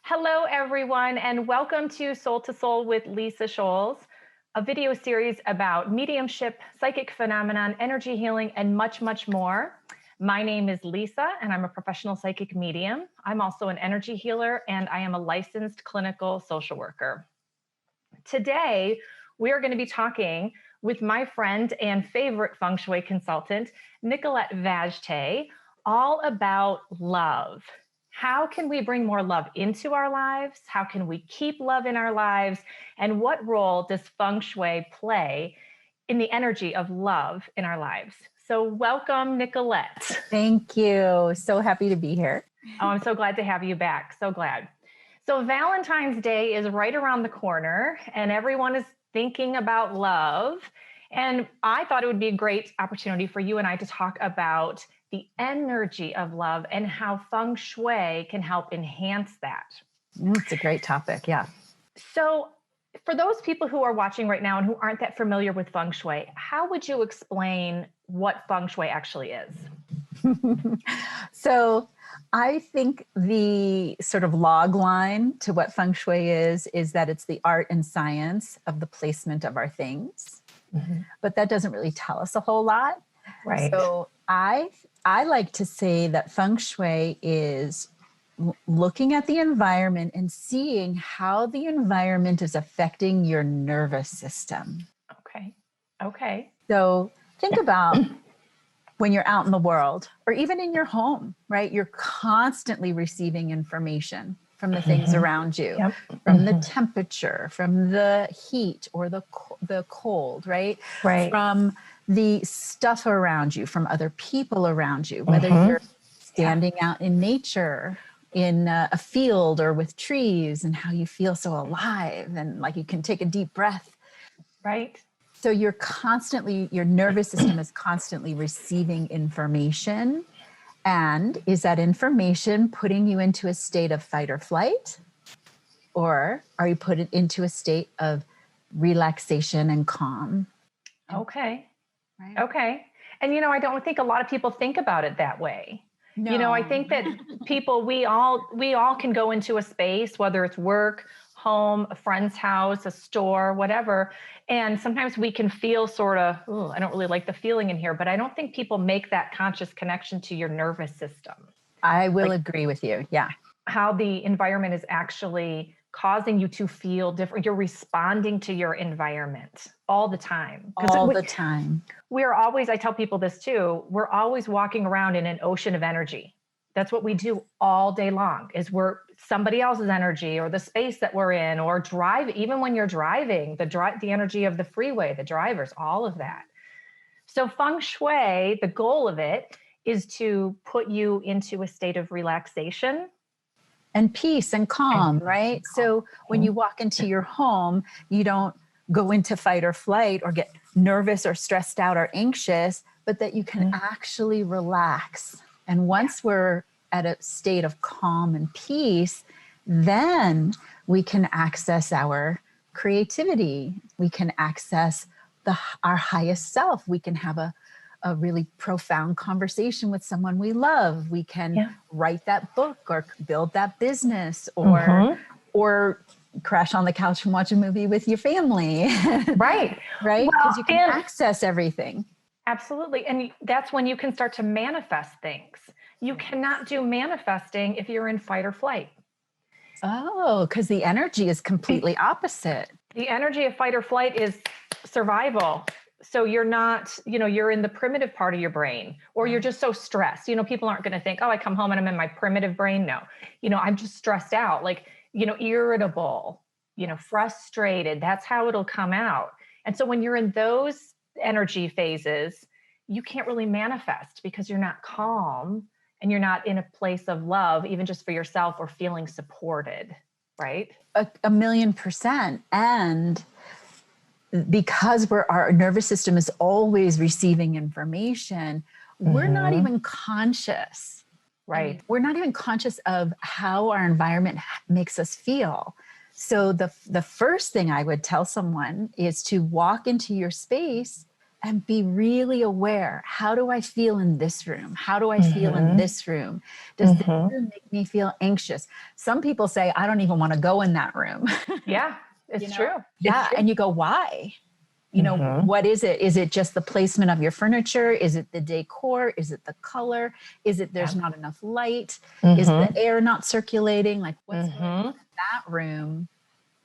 Hello, everyone, and welcome to Soul with Lisa Scholz, a video series about mediumship, psychic phenomenon, energy healing, and much, much more. My name is Lisa, and I'm a professional psychic medium. I'm also an energy healer, and I am a licensed clinical social worker. Today, we are going to be talking with my friend and favorite Feng Shui consultant, Nicolette Vajtay, all about love. How can we bring more love into our lives? How can we keep love in our lives? And what role does Feng Shui play in the energy of love in our lives? So welcome, Nicolette. Thank you. So happy to be here. Oh, I'm so glad to have you back. So glad. So Valentine's Day is right around the corner and everyone is thinking about love. And I thought it would be a great opportunity for you and I to talk about the energy of love and how Feng Shui can help enhance that. It's a great topic. Yeah. So for those people who are watching right now and who aren't that familiar with Feng Shui, how would you explain what Feng Shui actually is? So I think the sort of log line to what Feng Shui is that it's the art and science of the placement of our things. Mm-hmm. But that doesn't really tell us a whole lot. Right. So I like to say that Feng Shui is looking at the environment and seeing how the environment is affecting your nervous system. Okay. So think about when you're out in the world or even in your home, right? You're constantly receiving information from the things around you, from the temperature, from the heat or the cold, right? From the stuff around you, from other people around you, whether you're standing out in nature, in a field or with trees, and how you feel so alive and like you can take a deep breath. Right. So your nervous system is constantly receiving information. And is that information putting you into a state of fight or flight? Or are you put into a state of relaxation and calm? Okay. Right. Okay. And, I don't think a lot of people think about it that way. No. I think that people, we all can go into a space, whether it's work, home, a friend's house, a store, whatever. And sometimes we can feel sort of, I don't really like the feeling in here, but I don't think people make that conscious connection to your nervous system. I will agree with you. Yeah. How the environment is actually causing you to feel different. You're responding to your environment all the time. The time. We're always, I tell people this too, we're always walking around in an ocean of energy. That's what we do all day long is we're somebody else's energy or the space that we're in or drive, even when you're driving, the energy of the freeway, the drivers, all of that. So Feng Shui, the goal of it is to put you into a state of relaxation. And peace and calm, right? So when you walk into your home, you don't go into fight or flight or get nervous or stressed out or anxious, but that you can actually relax. And once we're at a state of calm and peace, then we can access our creativity. We can access our highest self. We can have a really profound conversation with someone we love. We can write that book or build that business or crash on the couch and watch a movie with your family. Right. Right? Because you can access everything. Absolutely. And that's when you can start to manifest things. You cannot do manifesting if you're in fight or flight. Oh, because the energy is completely opposite. The energy of fight or flight is survival. So you're not, you're in the primitive part of your brain, or you're just so stressed. People aren't going to think, oh, I come home and I'm in my primitive brain. No, I'm just stressed out, irritable, frustrated. That's how it'll come out. And so when you're in those energy phases, you can't really manifest because you're not calm and you're not in a place of love, even just for yourself or feeling supported, right? 1,000,000%. And because our nervous system is always receiving information, we're not even conscious, right? We're not even conscious of how our environment makes us feel. So the first thing I would tell someone is to walk into your space and be really aware. How do I feel in this room? How do I feel in this room? Does this room make me feel anxious? Some people say, I don't even want to go in that room. Yeah, it's true. Yeah. And you go, why? What is it? Is it just the placement of your furniture? Is it the decor? Is it the color? Is it there's not enough light? Is the air not circulating? Like what's going on in that room?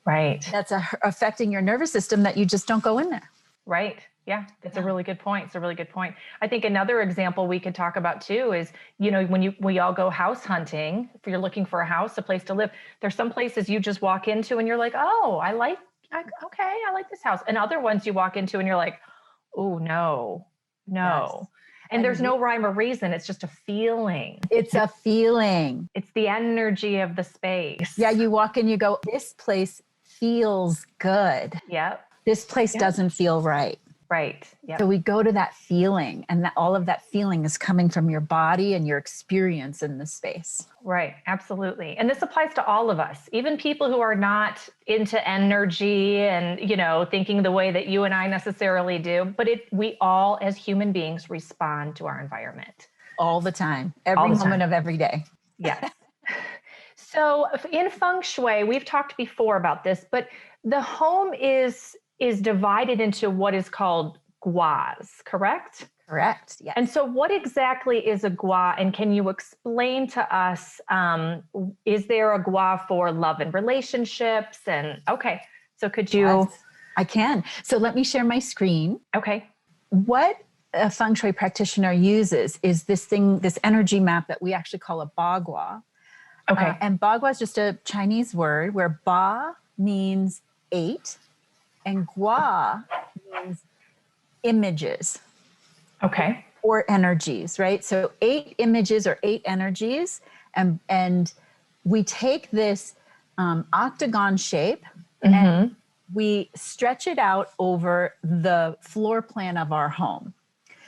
Right. That's affecting your nervous system that you just don't go in there. Right. Yeah, that's a really good point. It's a really good point. I think another example we could talk about too is, when we all go house hunting, if you're looking for a house, a place to live, there's some places you just walk into and you're like, oh, I like this house. And other ones you walk into and you're like, oh, no. Yes. And there's no rhyme or reason. It's just a feeling. It's a feeling. It's the energy of the space. Yeah. You walk in, you go, this place feels good. Yep. This place doesn't feel right. Right. Yep. So we go to that feeling, and that all of that feeling is coming from your body and your experience in the space. Right. Absolutely. And this applies to all of us, even people who are not into energy and, thinking the way that you and I necessarily do. But we all as human beings respond to our environment. All the time, every moment of every day. Yes. So in Feng Shui, we've talked before about this, but the home is divided into what is called guas, correct? Correct. Yes. And so what exactly is a gua? And can you explain to us, is there a gua for love and relationships? And so could you? Yes, I can. So let me share my screen. Okay. What a Feng Shui practitioner uses is this energy map that we actually call a bagua. Okay. And bagua is just a Chinese word where ba means 8 and gua means images. Okay. Or energies, right? So 8 images or 8 energies. And we take this octagon shape and we stretch it out over the floor plan of our home.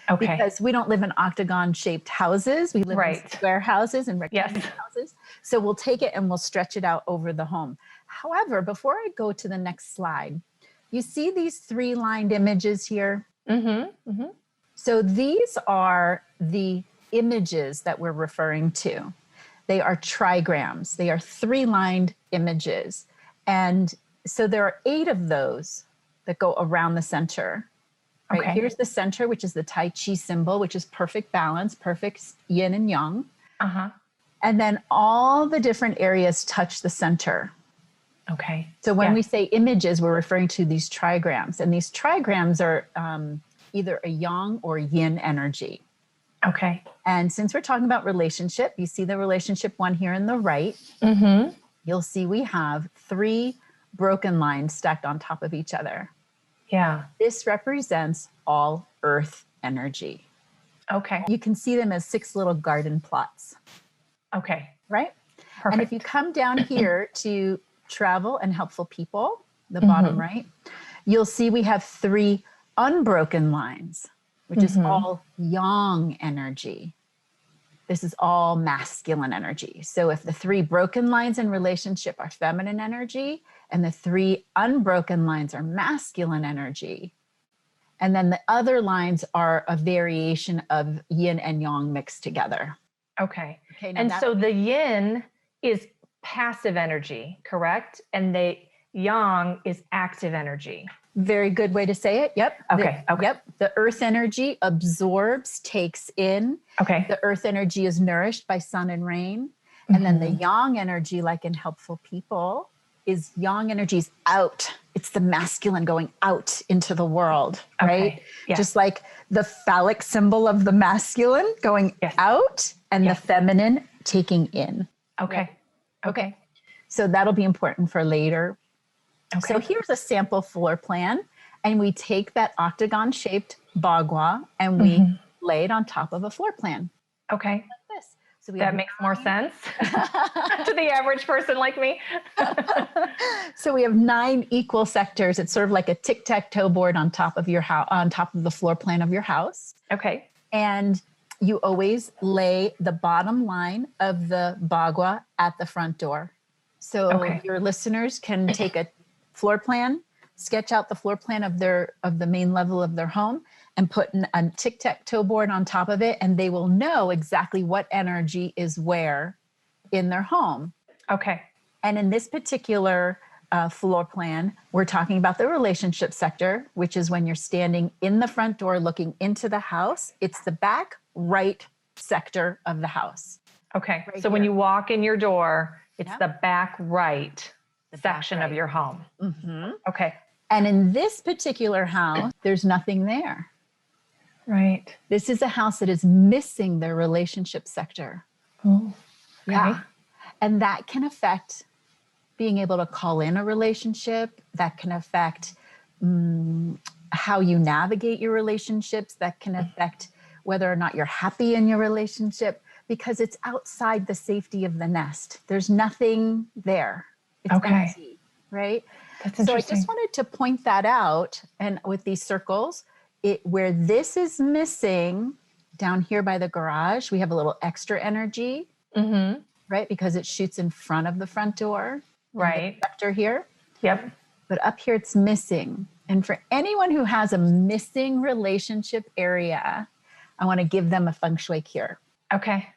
Okay. Because we don't live in octagon shaped houses. We live in square houses and rectangular houses. So we'll take it and we'll stretch it out over the home. However, before I go to the next slide, you see these 3 lined images here? So these are the images that we're referring to. They are trigrams. They are 3 lined images. And so there are 8 of those that go around the center. Right? Okay. Here's the center, which is the Tai Chi symbol, which is perfect balance, perfect yin and yang. And then all the different areas touch the center. Okay. So when we say images, we're referring to these trigrams. And these trigrams are either a yang or yin energy. Okay. And since we're talking about relationship, you see the relationship one here in the right. You'll see we have 3 broken lines stacked on top of each other. Yeah. This represents all earth energy. Okay. You can see them as 6 little garden plots. Okay. Right? Perfect. And if you come down here to travel and helpful people, the bottom right, you'll see we have 3 unbroken lines, which is all yang energy. This is all masculine energy. So if the 3 broken lines in relationship are feminine energy and the 3 unbroken lines are masculine energy, and then the other lines are a variation of yin and yang mixed together. Okay. And so the yin is passive energy, correct? And the yang is active energy. Very good way to say it. Yep. Okay. Yep. The earth energy absorbs, takes in. Okay. The earth energy is nourished by sun and rain. And then the yang energy, like in helpful people, is yang energy is out. It's the masculine going out into the world, right? Okay. Yes. Just like the phallic symbol of the masculine going out and the feminine taking in. Okay. Okay. So that'll be important for later. Okay. So here's a sample floor plan. And we take that octagon shaped bagua and we lay it on top of a floor plan. Okay. Like this. So that makes more sense to the average person like me. So we have 9 equal sectors. It's sort of like a tic-tac-toe board on top of your house, on top of the floor plan of your house. Okay. And you always lay the bottom line of the bagua at the front door. So your listeners can take a floor plan, sketch out the floor plan of the main level of their home, and put a tic-tac-toe board on top of it, and they will know exactly what energy is where in their home. Okay. And in this particular floor plan, we're talking about the relationship sector, which is when you're standing in the front door looking into the house. It's the back right sector of the house. Okay. Right So when here. you walk in your door, it's Yep. the back right section of right. your home. Mm-hmm. Okay. And in this particular house, there's nothing there. Right. This is a house that is missing their relationship sector. Oh, okay. Yeah. And that can affect being able to call in a relationship. That can affect how you navigate your relationships. That can affect whether or not you're happy in your relationship, because it's outside the safety of the nest. There's nothing there. It's empty, right? That's So I interesting. just wanted to point that out. And with these circles, where this is missing down here by the garage, we have a little extra energy, right? Because it shoots in front of the front door. Right. Sector here. Yep. But up here it's missing. And for anyone who has a missing relationship area, I want to give them a Feng Shui cure. Okay.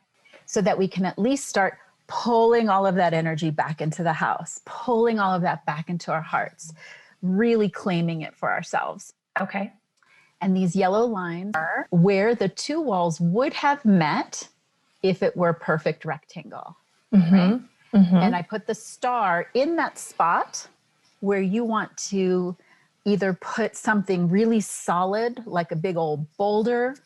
So that we can at least start pulling all of that energy back into the house, pulling all of that back into our hearts, really claiming it for ourselves. Okay. And these yellow lines are where the two walls would have met if it were a perfect rectangle. Right? And I put the star in that spot where you want to either put something really solid, like a big old boulder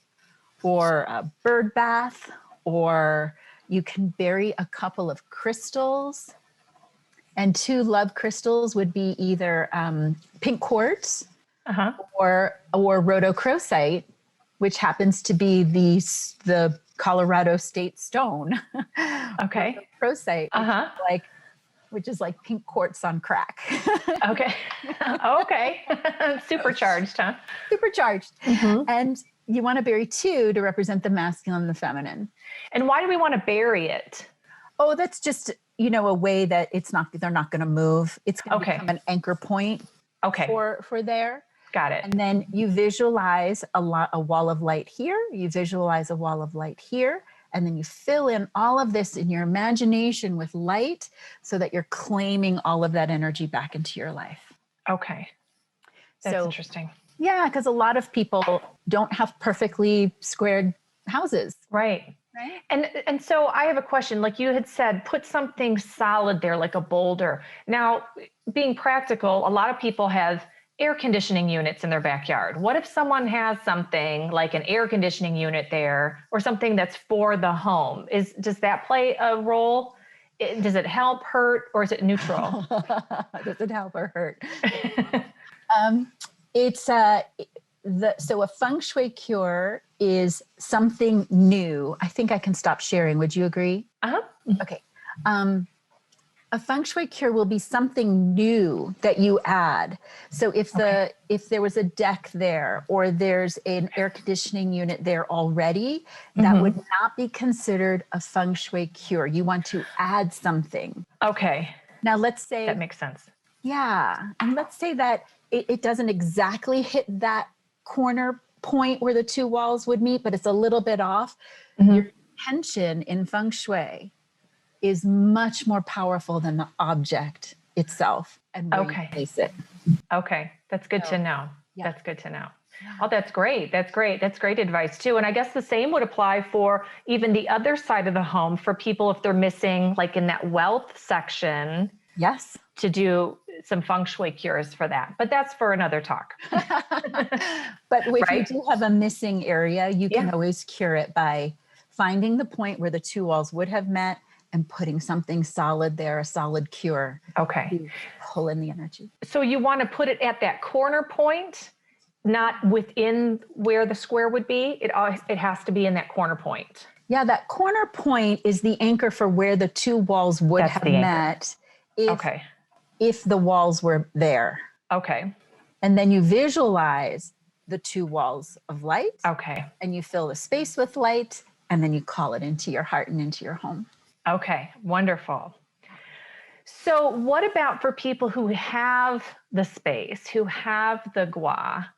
or a bird bath, or you can bury a couple of crystals. And two love crystals would be either pink quartz or rhodochrosite, which happens to be the Colorado state stone. Okay. Rhodochrosite, which is like pink quartz on crack. Okay. Okay. Supercharged, huh? Supercharged. And you want to bury two to represent the masculine and the feminine. And why do we want to bury it? Oh, that's just, a way that they're not going to move. It's going to become an anchor point for there. Got it. And then you visualize a wall of light here. You visualize a wall of light here. And then you fill in all of this in your imagination with light so that you're claiming all of that energy back into your life. Okay. That's interesting. Yeah, because a lot of people don't have perfectly squared houses. Right. And so I have a question. Like you had said, put something solid there, like a boulder. Now, being practical, a lot of people have air conditioning units in their backyard. What if someone has something like an air conditioning unit there or something that's for the home? Does that play a role? Does it help, hurt, or is it neutral? Does it help or hurt? So a Feng Shui cure is something new. I think I can stop sharing. Would you agree? Okay. A Feng Shui cure will be something new that you add. So if there was a deck there or there's an air conditioning unit there already, that would not be considered a Feng Shui cure. You want to add something. Okay. Now let's say that makes sense. Yeah. And let's say that it doesn't exactly hit that corner point where the two walls would meet, but it's a little bit off. Your intention in Feng Shui is much more powerful than the object itself and where you place it. Okay. That's good to know. Yeah. That's good to know. Oh, that's great. That's great. That's great advice too. And I guess the same would apply for even the other side of the home for people if they're missing, like in that wealth section. Yes. To do some Feng Shui cures for that. But that's for another talk. But if you do have a missing area, you can always cure it by finding the point where the two walls would have met and putting something solid there, a solid cure. Okay. To pull in the energy. So you want to put it at that corner point, not within where the square would be. It has to be in that corner point. Yeah, that corner point is the anchor for where the two walls would have met if the walls were there. Okay. And then you visualize the two walls of light. Okay. And you fill the space with light, and then you call it into your heart and into your home. Okay, wonderful. So what about for people who have the space, who have the gua,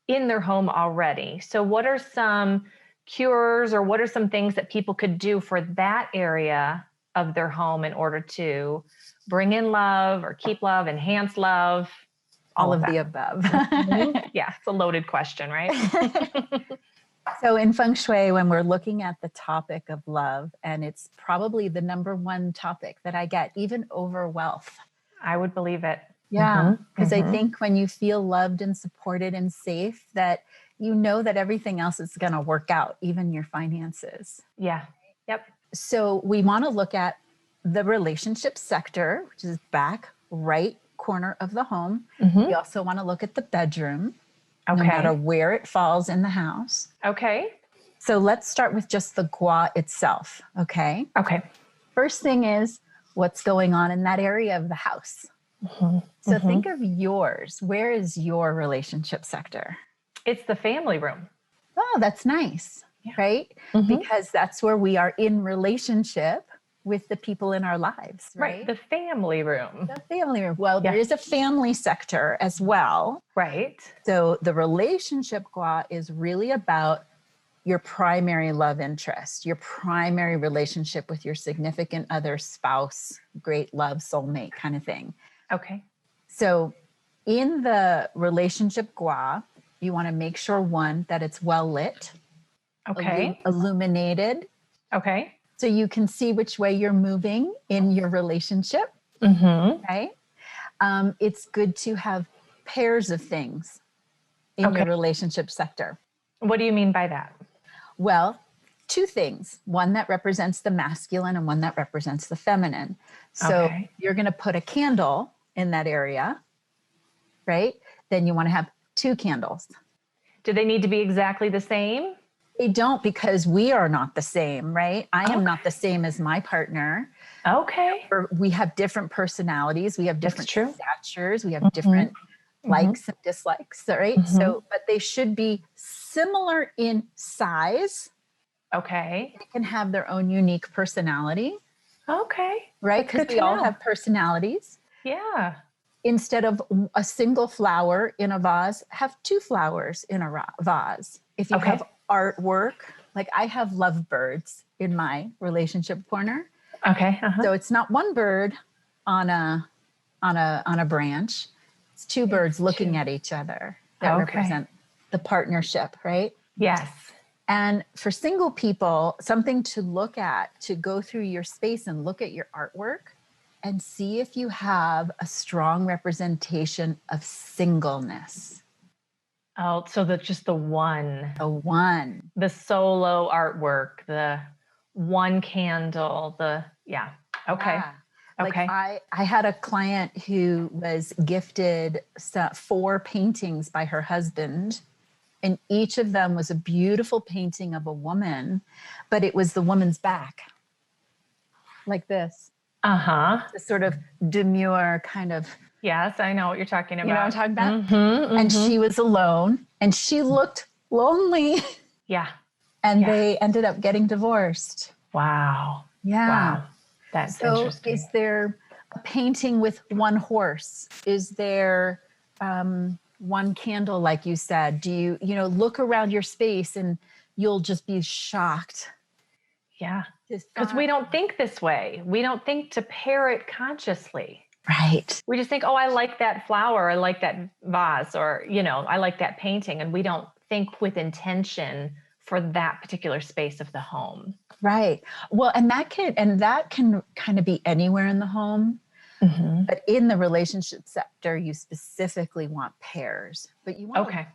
in their home already. So what are some cures or what are some things that people could do for that area of their home in order to bring in love or keep love, enhance love? All of the above. Yeah, it's a loaded question, right? So in Feng Shui, when we're looking at the topic of love, and it's probably the number one topic that I get, even over wealth. I would believe it. Yeah, because I think when you feel loved and supported and safe, that you know that everything else is going to work out, even your finances. Yeah. Yep. So we want to look at the relationship sector, which is back right corner of the home. We also want to look at the bedroom, no matter where it falls in the house. Okay. So let's start with just the gua itself. Okay. Okay. First thing is what's going on in that area of the house. So think of yours. Where is your relationship sector? It's the family room. Oh, that's nice. Yeah. Right? Because that's where we are in relationship with the people in our lives, right? The family room. The family room. Well, there is a family sector as well. Right. So the relationship gua is really about your primary love interest, your primary relationship with your significant other, spouse, great love, soulmate kind of thing. Okay. So in the relationship gua, you want to make sure, one, that it's well lit. Okay. Illuminated. Okay. So you can see which way you're moving in your relationship. Right? It's good to have pairs of things in your relationship sector. What do you mean by that? Well, two things. One that represents the masculine and one that represents the feminine. So you're going to put a candle in that area, right? Then you want to have two candles. Do they need to be exactly the same? They don't, because we are not the same, right? I am not the same as my partner. Okay. We have different personalities. We have different statures. We have different likes and dislikes, right? So, but they should be similar in size. Okay. They can have their own unique personality. Okay. Right? Because we all have personalities. Yeah. Instead of a single flower in a vase, have two flowers in a vase. If you have artwork, like I have lovebirds in my relationship corner. Okay. So it's not one bird on a branch. It's two birds looking at each other that represent the partnership, right? Yes. And for single people, something to look at, to go through your space and look at your artwork and see if you have a strong representation of singleness. Oh, so just the one. The one. The solo artwork, the one candle, okay. Yeah. Like I had a client who was gifted 4 paintings by her husband, and each of them was a beautiful painting of a woman, but it was the woman's back, like this. This sort of demure kind of. Yes, I know what you're talking about. You know what I'm talking about? And she was alone, and she looked lonely. Yeah. And they ended up getting divorced. Wow. Yeah. Wow. That's interesting. Is there a painting with one horse? Is there one candle, like you said? Do you look around your space and you'll just be shocked? Yeah. Because we don't think this way. We don't think to pair it consciously. Right. We just think, oh, I like that flower. I like that vase, or, I like that painting. And we don't think with intention for that particular space of the home. Right. Well, and that can kind of be anywhere in the home, but in the relationship sector, you specifically want pairs, but you want to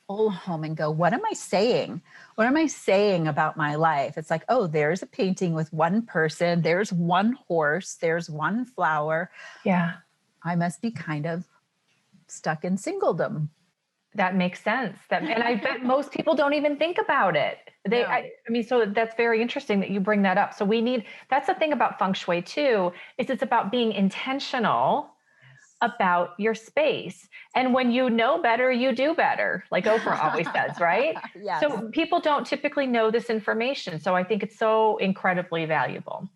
whole home and go, what am I saying? What am I saying about my life? It's like, oh, there's a painting with one person. There's one horse. There's one flower. Yeah. I must be kind of stuck in singledom. That makes sense. And I bet most people don't even think about it. So that's very interesting that you bring that up. So that's the thing about Feng Shui too, is it's about being intentional about your space. And when you know better, you do better, like Oprah always says, right? Yes. So people don't typically know this information. So I think it's so incredibly valuable.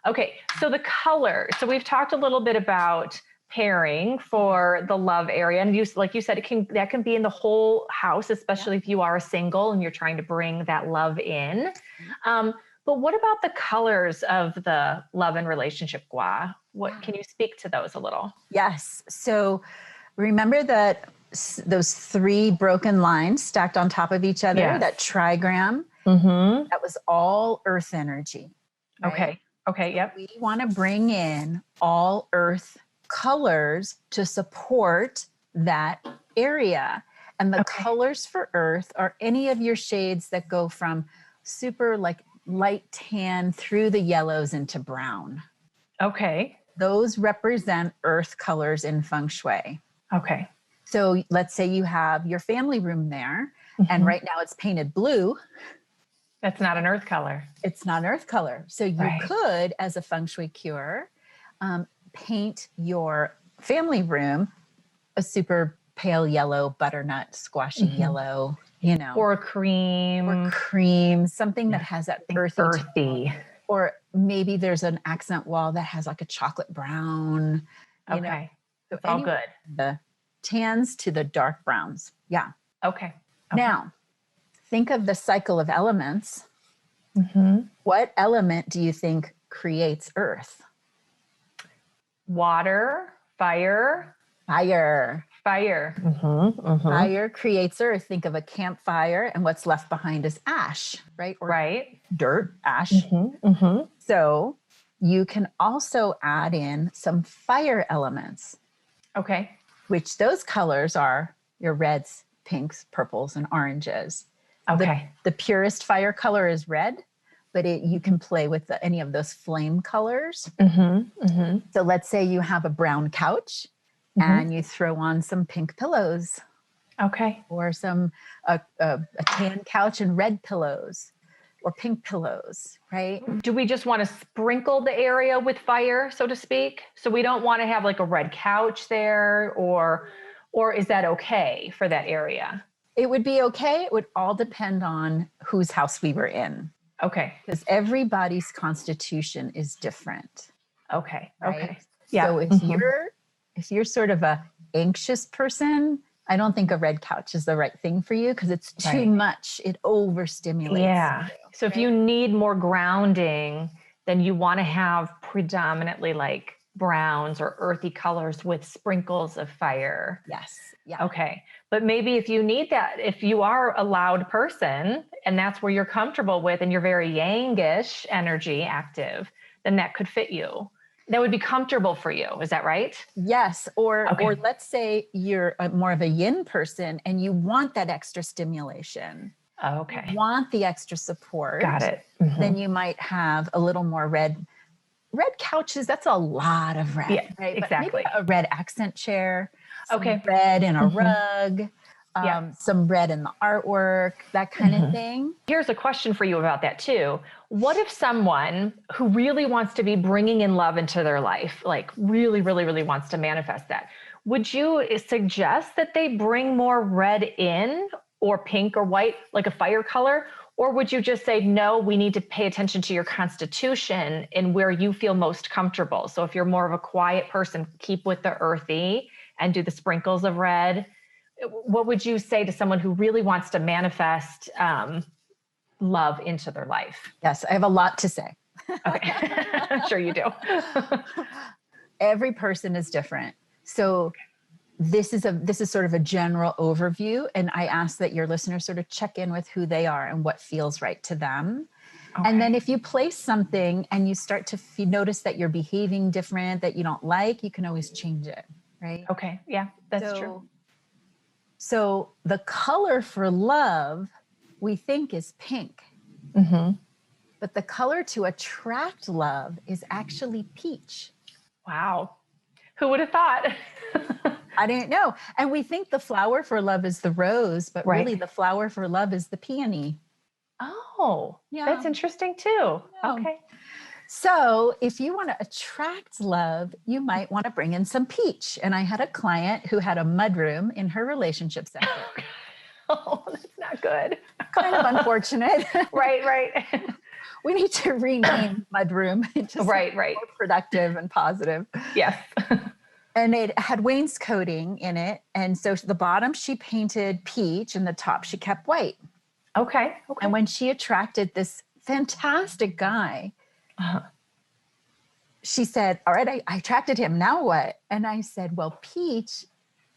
Okay, so the color. So we've talked a little bit about pairing for the love area. And you, like you said, that can be in the whole house, especially if you are a single and you're trying to bring that love in. But what about the colors of the love and relationship gua? What can you speak to those a little? Yes. So remember that those 3 broken lines stacked on top of each other, that trigram, that was all earth energy. Right? Okay. Yep. We want to bring in all earth colors to support that area. And the colors for earth are any of your shades that go from super like light tan through the yellows into brown. Okay. Those represent earth colors in Feng Shui. Okay. So let's say you have your family room there, and right now it's painted blue. That's not an earth color. It's not an earth color. So you could, as a Feng Shui cure, paint your family room a super pale yellow, butternut, squashy yellow, you know. Or cream. Something that has that earthy. Or maybe there's an accent wall that has like a chocolate brown. You know? So it's all good. The tans to the dark browns. Yeah. Okay. Now, think of the cycle of elements. What element do you think creates earth? Water, fire. Fire. Fire creates earth. Think of a campfire, and what's left behind is ash, right? Or dirt, ash. So you can also add in some fire elements. Okay. Which those colors are your reds, pinks, purples, and oranges. Okay. The purest fire color is red, but you can play with any of those flame colors. So let's say you have a brown couch and you throw on some pink pillows. Okay. Or some a tan couch and red pillows or pink pillows, right? Do we just want to sprinkle the area with fire, so to speak? So we don't want to have like a red couch there, or is that okay for that area? It would be okay. It would all depend on whose house we were in. Okay. Because everybody's constitution is different. Okay. Right? Okay. Yeah. So if you're sort of a anxious person, I don't think a red couch is the right thing for you because it's too much. It overstimulates. Yeah. So if you need more grounding, then you want to have predominantly like browns or earthy colors with sprinkles of fire. Yes. Yeah. Okay. But maybe if you need that, if you are a loud person and that's where you're comfortable with and you're very yangish energy active, then that could fit you. That would be comfortable for you. Is that right? Yes. Or let's say you're more of a yin person and you want that extra stimulation. Okay. You want the extra support. Got it. Then you might have a little more red couches. That's a lot of red. Yeah, right? exactly. But maybe a red accent chair. Some Okay. red in a rug. Some red in the artwork, that kind of thing. Here's a question for you about that too. What if someone who really wants to be bringing in love into their life, like really, really, really wants to manifest that, would you suggest that they bring more red in or pink or white, like a fire color? Or would you just say, no, we need to pay attention to your constitution and where you feel most comfortable? So if you're more of a quiet person, keep with the earthy and do the sprinkles of red. What would you say to someone who really wants to manifest love into their life? Yes, I have a lot to say. Okay, I'm sure you do. Every person is different. So this is sort of a general overview. And I ask that your listeners sort of check in with who they are and what feels right to them. Okay. And then if you place something and you start to notice that you're behaving different, that you don't like, you can always change it, right? Okay, yeah, that's true. So the color for love, we think is pink. But the color to attract love is actually peach. Wow. Who would have thought? I didn't know. And we think the flower for love is the rose, but really the flower for love is the peony. Oh, yeah. That's interesting too. Yeah. Okay. So if you want to attract love, you might want to bring in some peach. And I had a client who had a mudroom in her relationship center. Oh, that's not good. Kind of unfortunate. Right. We need to rename mudroom into something more productive and positive. Yes. And it had wainscoting in it. And so the bottom she painted peach and the top she kept white. Okay. And when she attracted this fantastic guy, she said, all right, I attracted him. Now what? And I said, well, peach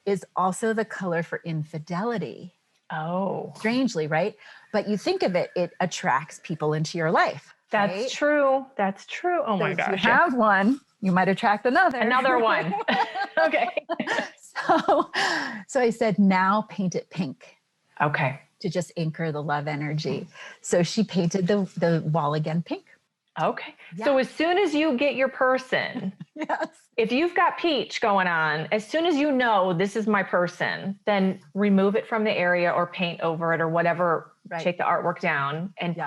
is also the color for infidelity. Oh. Strangely, right? But you think of it, it attracts people into your life. That's right? true. That's true. Oh my gosh. If you have one, you might attract another. Another one. Okay. So I said, now paint it pink. Okay. To just anchor the love energy. So she painted the wall again pink. Okay. Yeah. So as soon as you get your person, Yes. If you've got peach going on, as soon as you know this is my person, then remove it from the area or paint over it or whatever. Right. Take the artwork down and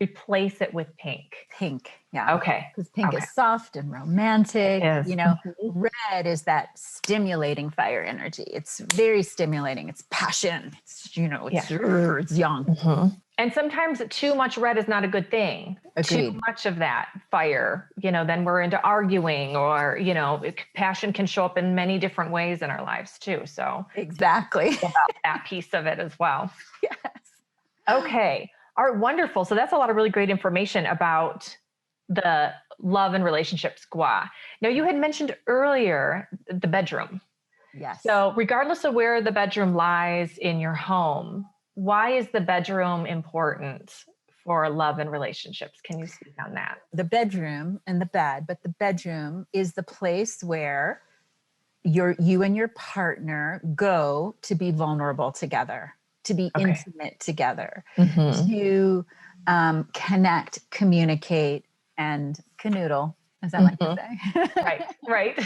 replace it with pink. Pink. Yeah. Okay. Because pink is soft and romantic. It is. You know, red is that stimulating fire energy. It's very stimulating. It's passion. It's, you know, it's young. And sometimes too much red is not a good thing. Agreed. Too much of that fire, you know, then we're into arguing or, you know, passion can show up in many different ways in our lives too. So exactly about that piece of it as well. Yes. Okay. All right. Wonderful. So that's a lot of really great information about the love and relationship squaw. Now you had mentioned earlier the bedroom. Yes. So regardless of where the bedroom lies in your home, why is the bedroom important for love and relationships? Can you speak on that? The bedroom and the bed, but the bedroom is the place where you and your partner go to be vulnerable together, to be intimate together, to connect, communicate, and canoodle, as I like to say. Right.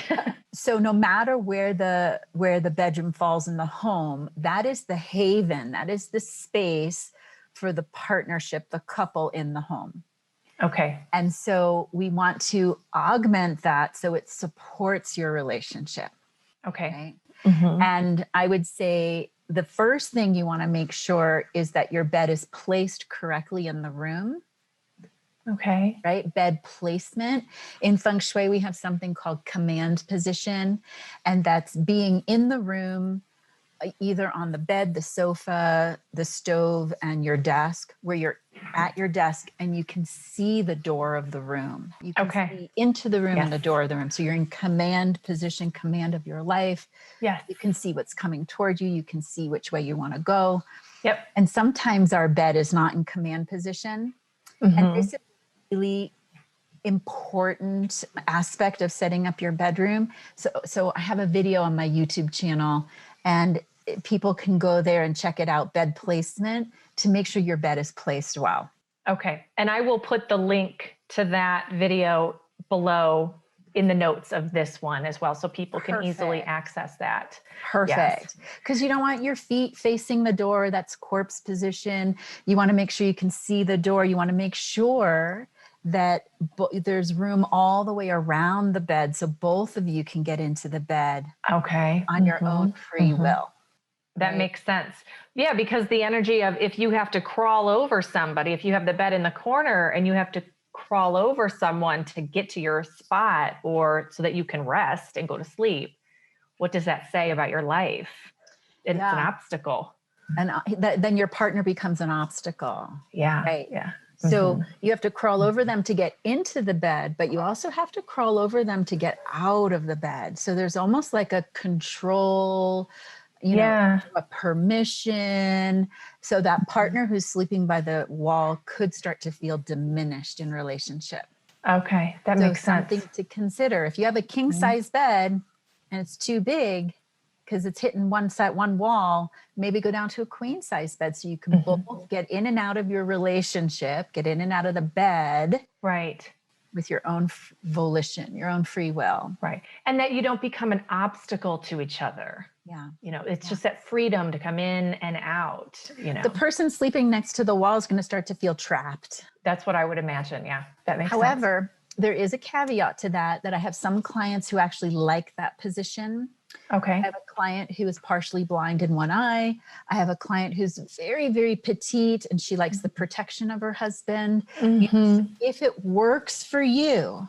So no matter where the bedroom falls in the home, that is the haven, that is the space for the partnership, the couple in the home. Okay. And so we want to augment that so it supports your relationship. Okay. Right? And I would say the first thing you want to make sure is that your bed is placed correctly in the room. Okay. Right? Bed placement. In Feng Shui, we have something called command position, and that's being in the room, either on the bed, the sofa, the stove, and your desk, where you're at your desk and you can see the door of the room. You can see into the room and the door of the room. So you're in command position, command of your life. Yes. You can see what's coming toward you. You can see which way you want to go. Yep. And sometimes our bed is not in command position. And this is really important aspect of setting up your bedroom. So I have a video on my YouTube channel, and people can go there and check it out, bed placement, to make sure your bed is placed well. Okay. And I will put the link to that video below in the notes of this one as well, so people can easily access that. Perfect. Because you don't want your feet facing the door. That's corpse position. You want to make sure you can see the door. You want to make sure that there's room all the way around the bed so both of you can get into the bed on your own free will. That makes sense. Yeah, because the energy of if you have to crawl over somebody, if you have the bed in the corner and you have to crawl over someone to get to your spot or so that you can rest and go to sleep, what does that say about your life? It's an obstacle. And then your partner becomes an obstacle. Yeah. Right. Yeah. So you have to crawl over them to get into the bed, but you also have to crawl over them to get out of the bed. So there's almost like a control, you know, a permission. So that partner who's sleeping by the wall could start to feel diminished in relationship. Okay. That makes sense. Something to consider. If you have a king size bed and it's too big because it's hitting one side, one wall, maybe go down to a queen size bed so you can both get in and out of your relationship, get in and out of the bed. Right. With your own volition, your own free will. Right. And that you don't become an obstacle to each other. Yeah. You know, it's just that freedom to come in and out, you know. The person sleeping next to the wall is going to start to feel trapped. That's what I would imagine. Yeah. That makes sense. However, there is a caveat to that I have some clients who actually like that position. Okay. I have a client who is partially blind in one eye. I have a client who's very, very petite and she likes the protection of her husband. If it works for you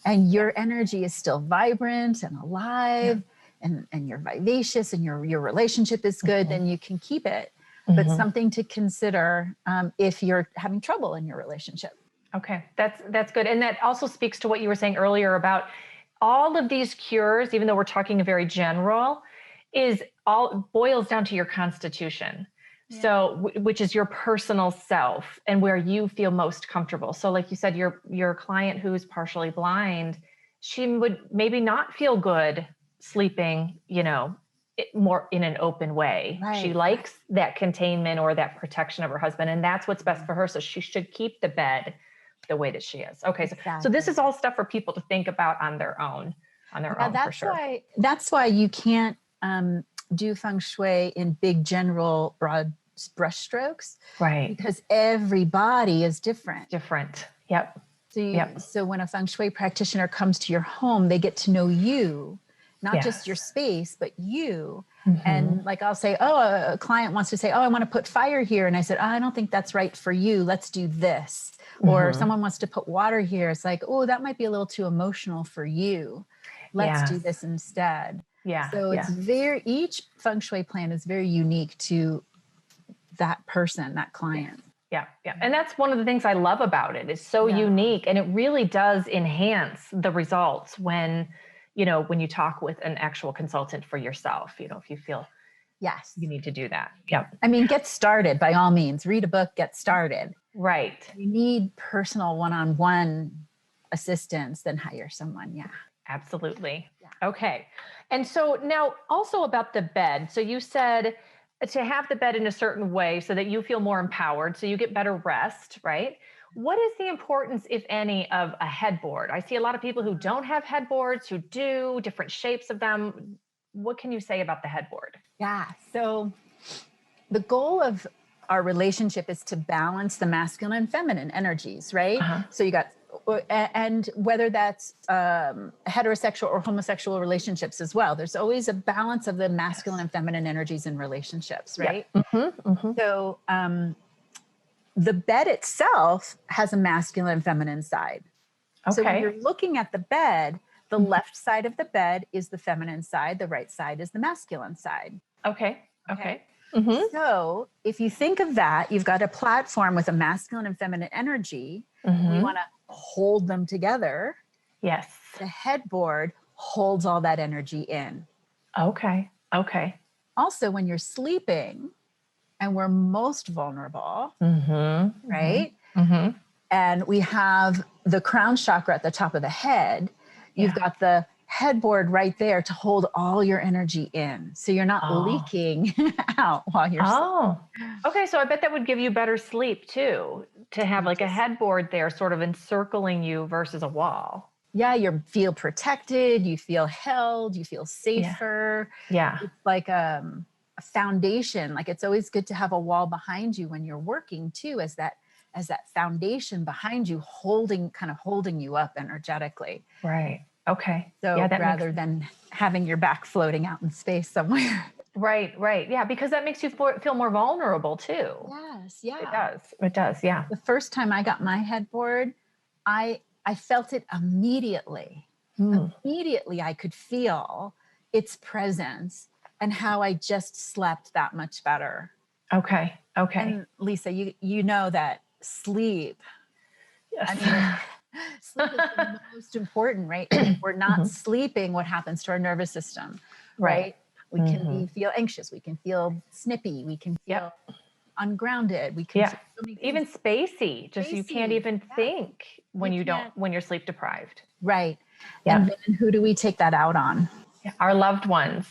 and your energy is still vibrant and alive, and you're vivacious, and your relationship is good, then you can keep it. But something to consider if you're having trouble in your relationship. Okay, that's good. And that also speaks to what you were saying earlier about all of these cures, even though we're talking very general, is all boils down to your constitution. Yeah. So, which is your personal self and where you feel most comfortable. So like you said, your client who's partially blind, she would maybe not feel good sleeping, more in an open way. Right. She likes that containment or that protection of her husband, and that's what's best for her. So she should keep the bed the way that she is. Okay. Exactly. So this is all stuff for people to think about on their own, for sure. That's why you can't do Feng Shui in big, general, broad brush strokes. Right. Because every body is different. Yep. So when a Feng Shui practitioner comes to your home, they get to know you, not just your space, but you. And like I'll say, a client wants to say, I want to put fire here. And I said, I don't think that's right for you. Let's do this. Or someone wants to put water here. It's like, that might be a little too emotional for you. Let's do this instead. Yeah. So it's each Feng Shui plan is very unique to that person, that client. Yeah. And that's one of the things I love about it. It's so unique, and it really does enhance the results when you talk with an actual consultant for yourself, if you feel you need to do that. Yeah. I mean, get started by all means. Read a book, get started. Right. You need personal one-on-one assistance, then hire someone. Yeah. Absolutely. Yeah. Okay. And so now also about the bed. So you said to have the bed in a certain way so that you feel more empowered, so you get better rest, right? What is the importance, if any, of a headboard? I see a lot of people who don't have headboards, who do different shapes of them. What can you say about the headboard? Yeah. So the goal of our relationship is to balance the masculine and feminine energies, right? So you got, and whether that's heterosexual or homosexual relationships as well, there's always a balance of the masculine and feminine energies in relationships, right? So the bed itself has a masculine and feminine side. So when you're looking at the bed, the left side of the bed is the feminine side, the right side is the masculine side. Okay. So if you think of that, you've got a platform with a masculine and feminine energy. You want to hold them together. Yes. The headboard holds all that energy in. Okay. Also, when you're sleeping and we're most vulnerable, right? And we have the crown chakra at the top of the head. You've got the headboard right there to hold all your energy in. So you're not leaking out while you're sleeping. Okay. So I bet that would give you better sleep too, to have like a headboard there sort of encircling you versus a wall. Yeah. You feel protected. You feel held. You feel safer. Yeah. It's like a foundation. Like it's always good to have a wall behind you when you're working too, as that foundation behind you holding you up energetically. Right. Okay. So rather than having your back floating out in space somewhere. Right. Yeah. Because that makes you feel more vulnerable too. Yes. Yeah. It does. Yeah. The first time I got my headboard, I felt it immediately. Immediately I could feel its presence and how I just slept that much better. Okay. And Lisa, you know that sleep. Yes. I mean, sleep is the most important, right? If we're not sleeping, what happens to our nervous system, right? We can feel anxious. We can feel snippy. We can feel ungrounded. We can feel so many even spacey. Just you can't even think when when you're sleep deprived. Right. Yeah. And then who do we take that out on? Our loved ones.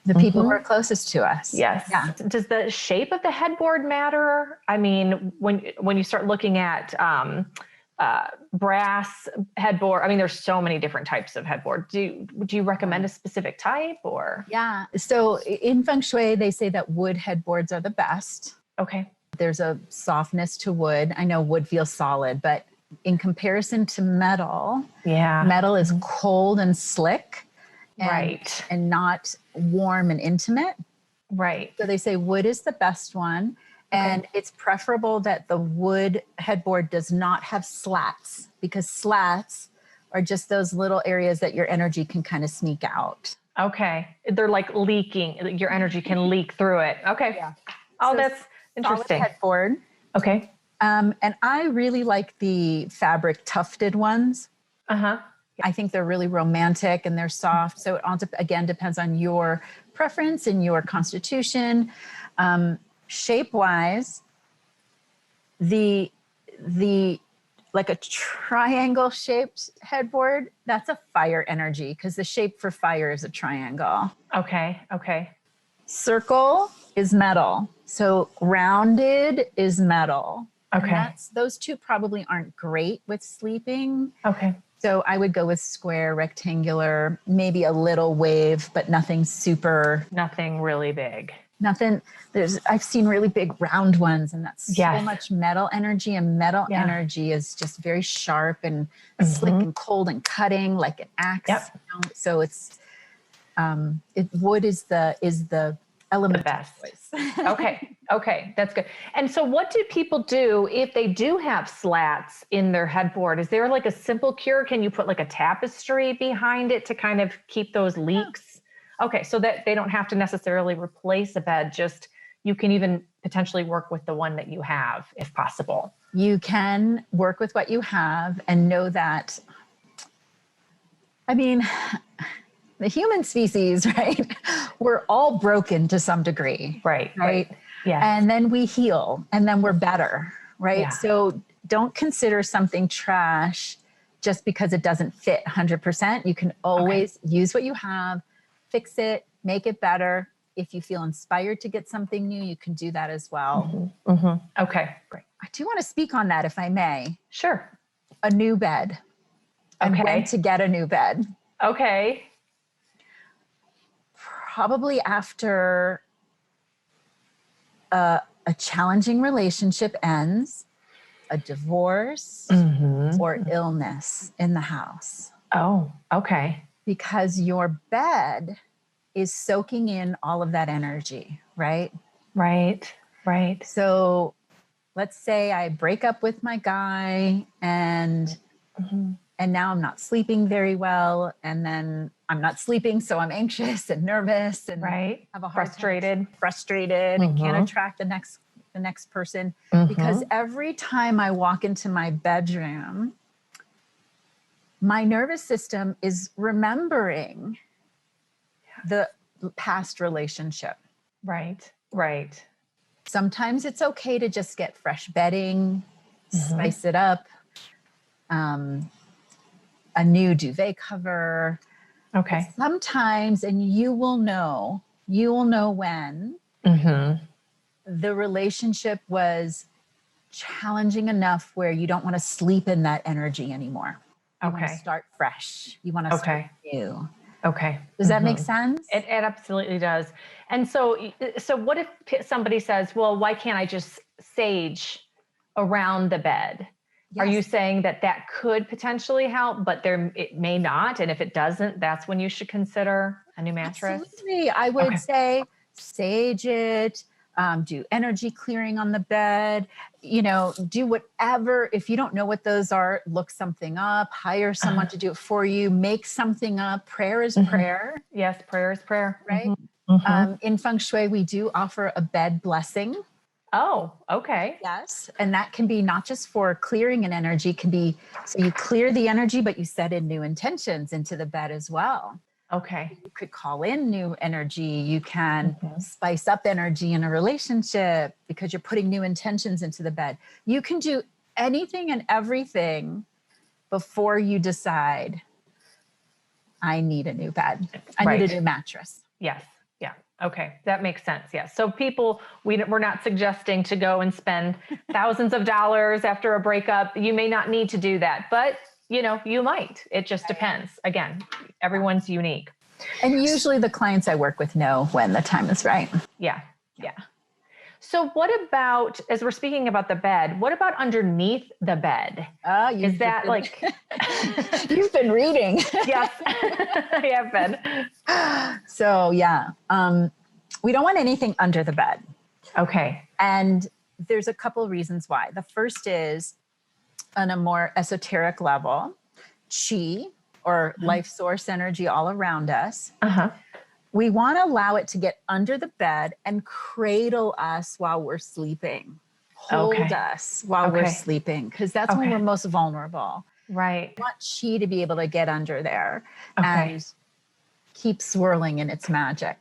The people who are closest to us. Yes. Yeah. Does the shape of the headboard matter? I mean, when you start looking at brass headboard, I mean, there's so many different types of headboard. Would you recommend a specific type or? Yeah. So in Feng Shui, they say that wood headboards are the best. Okay. There's a softness to wood. I know wood feels solid, but in comparison to metal, metal is cold and slick. And not warm and intimate. Right. So they say wood is the best one. And it's preferable that the wood headboard does not have slats, because slats or just those little areas that your energy can kind of sneak out. Okay. They're like leaking. Your energy can leak through it. Okay. Yeah. Oh, So that's interesting. Solid headboard. Okay. And I really like the fabric tufted ones. Uh-huh. I think they're really romantic and they're soft. So it all again depends on your preference and your constitution. Shape-wise, the like a triangle shaped headboard, that's a fire energy because the shape for fire is a triangle. Okay. Okay. Circle is metal. So rounded is metal. Okay. And those two probably aren't great with sleeping. Okay. So I would go with square, rectangular, maybe a little wave, but nothing really big. I've seen really big round ones, and that's Yes. so much metal energy, and metal energy is just very sharp and slick and cold and cutting like an axe. Yep. You know? So it's, wood is the element. The best. Okay. That's good. And so what do people do if they do have slats in their headboard? Is there like a simple cure? Can you put like a tapestry behind it to kind of keep those leaks? Okay. So that they don't have to necessarily replace a bed, just you can even potentially work with the one that you have if possible. You can work with what you have and know that, I mean, the human species, right? We're all broken to some degree. Right. Yeah. And then we heal and then we're better, right? Yeah. So don't consider something trash just because it doesn't fit 100%. You can always use what you have, fix it, make it better. If you feel inspired to get something new, you can do that as well. Mm-hmm. Mm-hmm. Okay, great. I do want to speak on that if I may. Sure. A new bed. And when to get a new bed. Okay. Probably after a challenging relationship ends, a divorce, or illness in the house. Oh, okay. Because your bed is soaking in all of that energy, right? Right. So let's say I break up with my guy and now I'm not sleeping very well. And then I'm not sleeping, so I'm anxious and nervous and have a hard time, frustrated and can't attract the next person. Because every time I walk into my bedroom, my nervous system is remembering the past relationship. Right. Sometimes it's okay to just get fresh bedding, spice it up, a new duvet cover. Okay. But sometimes, and you will know when the relationship was challenging enough where you don't want to sleep in that energy anymore. You want to start fresh. You want to start new. Okay. Does that make sense? It absolutely does. And so what if somebody says, well, why can't I just sage around the bed? Yes. Are you saying that could potentially help, but it may not? And if it doesn't, that's when you should consider a new mattress? Absolutely. I would say sage it, do energy clearing on the bed, do whatever. If you don't know what those are, look something up, hire someone to do it for you, make something up. Prayer is prayer. Yes, prayer is prayer. Right? In Feng Shui, we do offer a bed blessing. Oh, okay. Yes. And that can be not just for clearing an energy, it can be, so you clear the energy, but you set in new intentions into the bed as well. Okay. You could call in new energy. You can spice up energy in a relationship because you're putting new intentions into the bed. You can do anything and everything before you decide, I need a new bed. I need a new mattress. Yes. Yeah. Okay. That makes sense. Yes. So people, we're not suggesting to go and spend thousands of dollars after a breakup. You may not need to do that, but you might. It just depends. Again, everyone's unique. And usually the clients I work with know when the time is right. Yeah. So what about, as we're speaking about the bed, what about underneath the bed? Is that like... You've been reading. Yes, I have been. So yeah, we don't want anything under the bed. Okay. And there's a couple reasons why. The first is, on a more esoteric level, chi or life source energy all around us. Uh-huh. We want to allow it to get under the bed and cradle us while we're sleeping. Hold us while we're sleeping, because that's when we're most vulnerable. Right. We want chi to be able to get under there and keep swirling in its magic.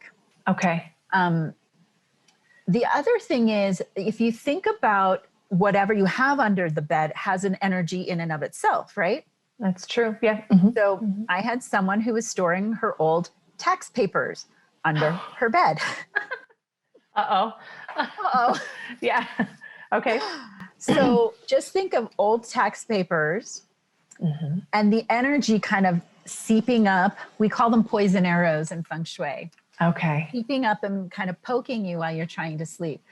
Okay. The other thing is, if you think about whatever you have under the bed has an energy in and of itself, right? That's true. Yeah. So I had someone who was storing her old tax papers under her bed. Uh-oh. Uh-oh. Yeah. Okay. So just think of old tax papers and the energy kind of seeping up. We call them poison arrows in Feng Shui. Okay. Seeping up and kind of poking you while you're trying to sleep.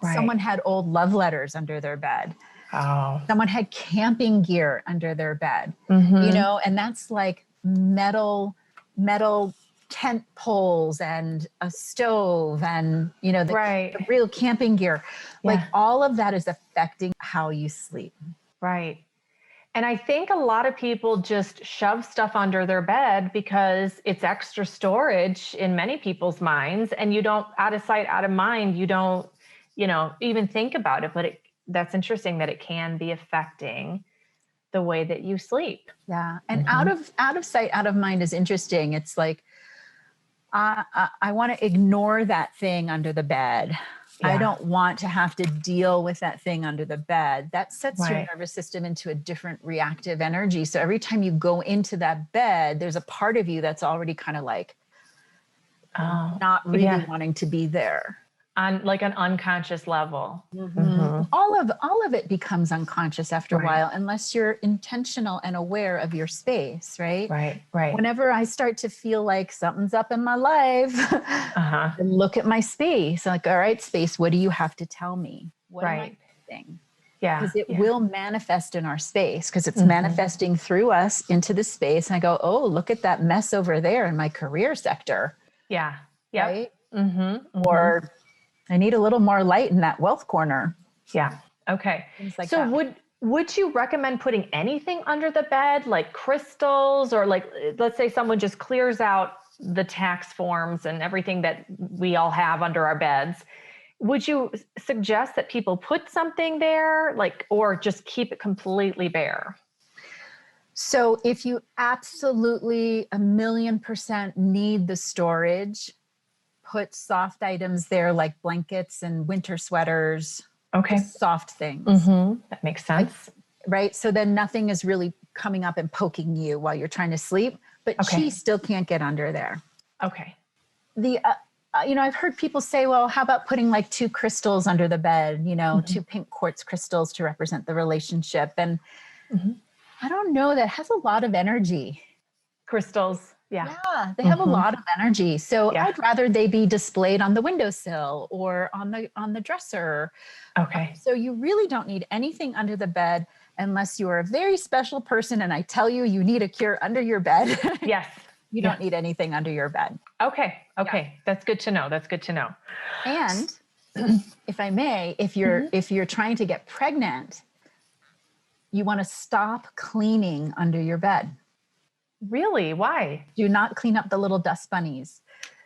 Right. Someone had old love letters under their bed. Oh. Someone had camping gear under their bed, you know, and that's like metal tent poles and a stove and, you know, the real camping gear. Like all of that is affecting how you sleep. Right. And I think a lot of people just shove stuff under their bed because it's extra storage in many people's minds, and you don't, out of sight, out of mind, you don't, you know, even think about it. But that's interesting that it can be affecting the way that you sleep. Yeah. And out of sight, out of mind is interesting. It's like, I want to ignore that thing under the bed. I don't want to have to deal with that thing under the bed. That sets your nervous system into a different reactive energy. So every time you go into that bed, there's a part of you that's already kind of like not really wanting to be there. On like an unconscious level. All of it becomes unconscious after a while, unless you're intentional and aware of your space, right? Right. Whenever I start to feel like something's up in my life, I look at my space. I'm like, all right, space, what do you have to tell me? What am I missing? Yeah. Because it will manifest in our space, because it's manifesting through us into the space. And I go, oh, look at that mess over there in my career sector. Yeah. Right? Or I need a little more light in that wealth corner. Yeah. Okay. Like so that. would you recommend putting anything under the bed, like crystals, or like, let's say someone just clears out the tax forms and everything that we all have under our beds? Would you suggest that people put something there, like, or just keep it completely bare? So if you absolutely 1,000,000% need the storage, put soft items there like blankets and winter sweaters. Okay. Soft things. That makes sense. Right. So then nothing is really coming up and poking you while you're trying to sleep, but chi still can't get under there. Okay. You know, I've heard people say, well, how about putting like 2 crystals under the bed, you know, 2 pink quartz crystals to represent the relationship. And I don't know, that has a lot of energy. Crystals. Yeah. Yeah, they have a lot of energy. So I'd rather they be displayed on the windowsill or on the dresser. Okay. So you really don't need anything under the bed unless you are a very special person and I tell you you need a cure under your bed. Yes. You don't need anything under your bed. Okay. Yeah. That's good to know. And if I may, if you're trying to get pregnant, you want to stop cleaning under your bed. Really? Why? Do not clean up the little dust bunnies.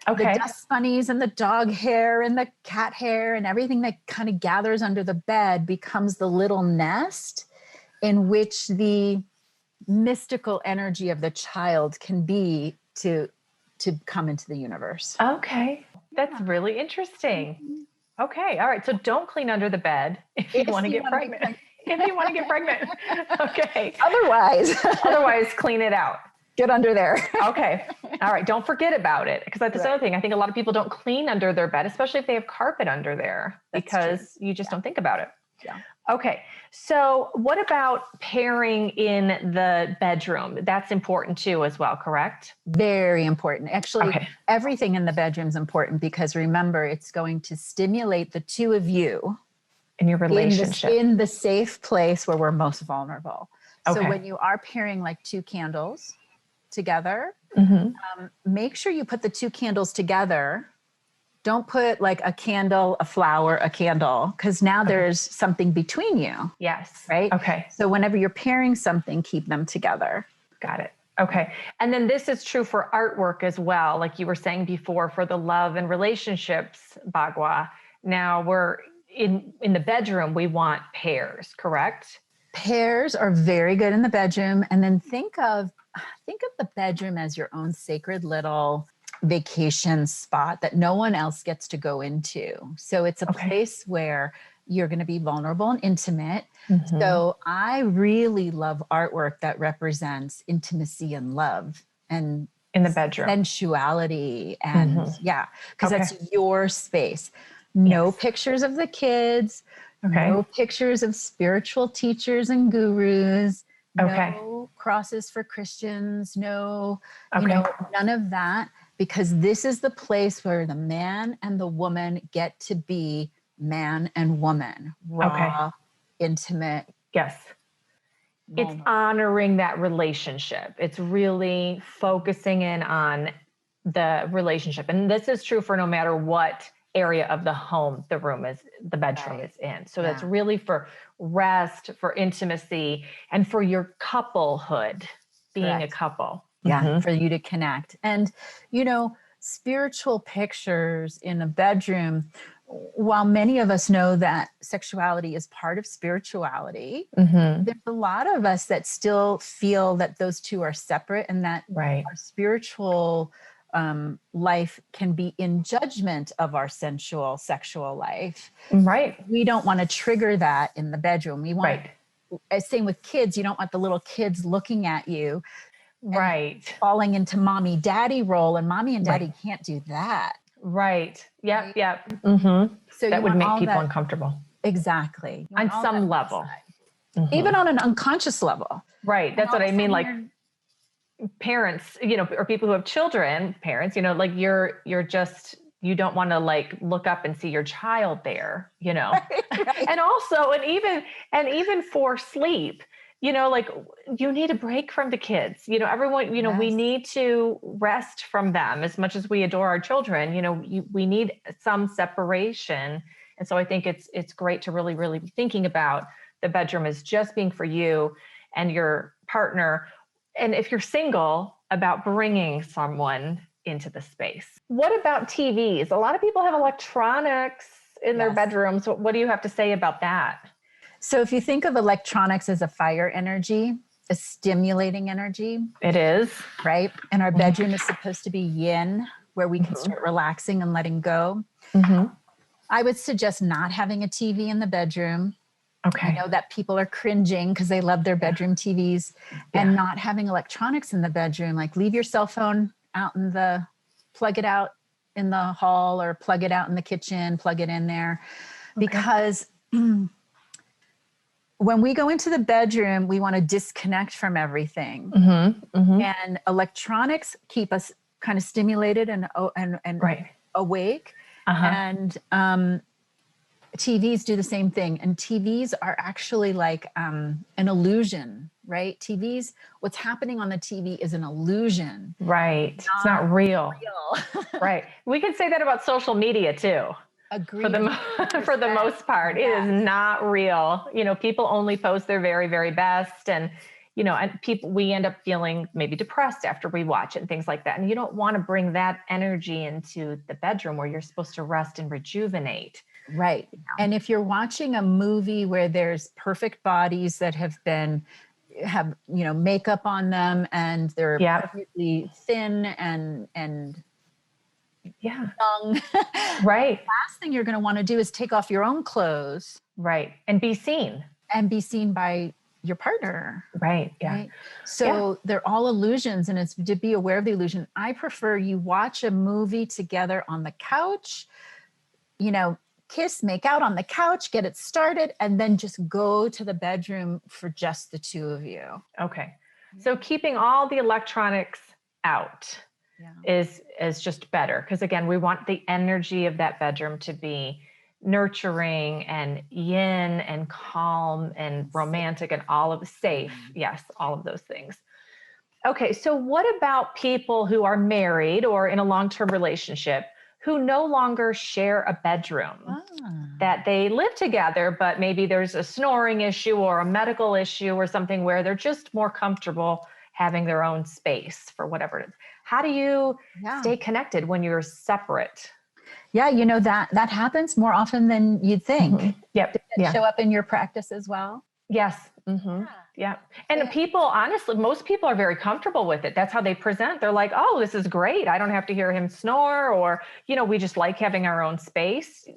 Okay. The dust bunnies and the dog hair and the cat hair and everything that kind of gathers under the bed becomes the little nest in which the mystical energy of the child can be to come into the universe. Okay. That's really interesting. Okay. All right. So don't clean under the bed if you want to get pregnant. If you want to get pregnant. Okay. Otherwise, clean it out. Get under there. Okay. All right. Don't forget about it. Because that's the other thing. I think a lot of people don't clean under their bed, especially if they have carpet under there, because you just don't think about it. Yeah. Okay. So what about pairing in the bedroom? That's important too as well, correct? Very important. Actually, everything in the bedroom is important because remember, it's going to stimulate the two of you in your relationship in the safe place where we're most vulnerable. So when you are pairing like 2 candles together, make sure you put the 2 candles together. Don't put like a candle, a flower, a candle, because now there's something between you. Yes. Right? Okay. So whenever you're pairing something, keep them together. Got it. Okay. And then this is true for artwork as well. Like you were saying before, for the love and relationships, Bagua. Now we're in the bedroom, we want pairs, correct? Pairs are very good in the bedroom. And then think of the bedroom as your own sacred little vacation spot that no one else gets to go into. So it's a place where you're going to be vulnerable and intimate. Mm-hmm. So I really love artwork that represents intimacy and love and in the bedroom, sensuality. And because that's your space. No pictures of the kids, no pictures of spiritual teachers and gurus, no crosses for Christians, no, none of that, because this is the place where the man and the woman get to be man and woman, raw, intimate. Yes. It's honoring that relationship. It's really focusing in on the relationship. And this is true for no matter what area of the home the bedroom is in. So that's really for rest, for intimacy, and for your couplehood, being a couple. Yeah, for you to connect. And, spiritual pictures in a bedroom, while many of us know that sexuality is part of spirituality, there's a lot of us that still feel that those two are separate, and that our spiritual life can be in judgment of our sensual sexual life. Right. We don't want to trigger that in the bedroom. We want, same with kids, you don't want the little kids looking at you. Falling into mommy daddy role, and mommy and daddy can't do that. Right. Yep. Yep. Mm-hmm. So that would make people uncomfortable. Exactly. On some level. Even on an unconscious level. Right. That's what I mean. Like parents, or people who have children, parents, like you're just, you don't want to like look up and see your child there, and also, and even for sleep, like you need a break from the kids, everyone, we need to rest from them as much as we adore our children, we need some separation. And so I think it's great to really, really be thinking about the bedroom as just being for you and your partner. And if you're single, about bringing someone into the space. What about TVs? A lot of people have electronics in their bedrooms. What do you have to say about that? So if you think of electronics as a fire energy, a stimulating energy. It is. Right? And our bedroom is supposed to be yin, where we can start relaxing and letting go. I would suggest not having a TV in the bedroom. I know that people are cringing because they love their bedroom TVs, and not having electronics in the bedroom. Like leave your cell phone out plug it out in the hall, or plug it out in the kitchen, plug it in there. Because when we go into the bedroom, we want to disconnect from everything. And electronics keep us kind of stimulated and awake. And TVs do the same thing. And TVs are actually like an illusion, right? TVs, what's happening on the TV is an illusion. Right. It's not real. Right. We can say that about social media too. Agreed. For the most part, it is not real. People only post their very, very best. And, and we end up feeling maybe depressed after we watch it and things like that. And you don't want to bring that energy into the bedroom where you're supposed to rest and rejuvenate. Right. And if you're watching a movie where there's perfect bodies that have makeup on them, and they're perfectly thin and young. Right. The last thing you're going to want to do is take off your own clothes. Right. And be seen. And be seen by your partner. Right. Yeah. Right? So they're all illusions, and it's to be aware of the illusion. I prefer you watch a movie together on the couch, kiss, make out on the couch, get it started, and then just go to the bedroom for just the two of you. Okay. So keeping all the electronics out is just better. Because again, we want the energy of that bedroom to be nurturing and yin and calm and romantic and all of safe. Yes, all of those things. Okay. So what about people who are married or in a long-term relationship who no longer share a bedroom, that they live together, but maybe there's a snoring issue or a medical issue or something where they're just more comfortable having their own space for whatever it is. How do you stay connected when you're separate? Yeah, that happens more often than you'd think. Mm-hmm. Yep. Did that show up in your practice as well? Yes. Mm-hmm. Yeah. And people, honestly, most people are very comfortable with it. That's how they present. They're like, oh, this is great. I don't have to hear him snore, or, we just like having our own space,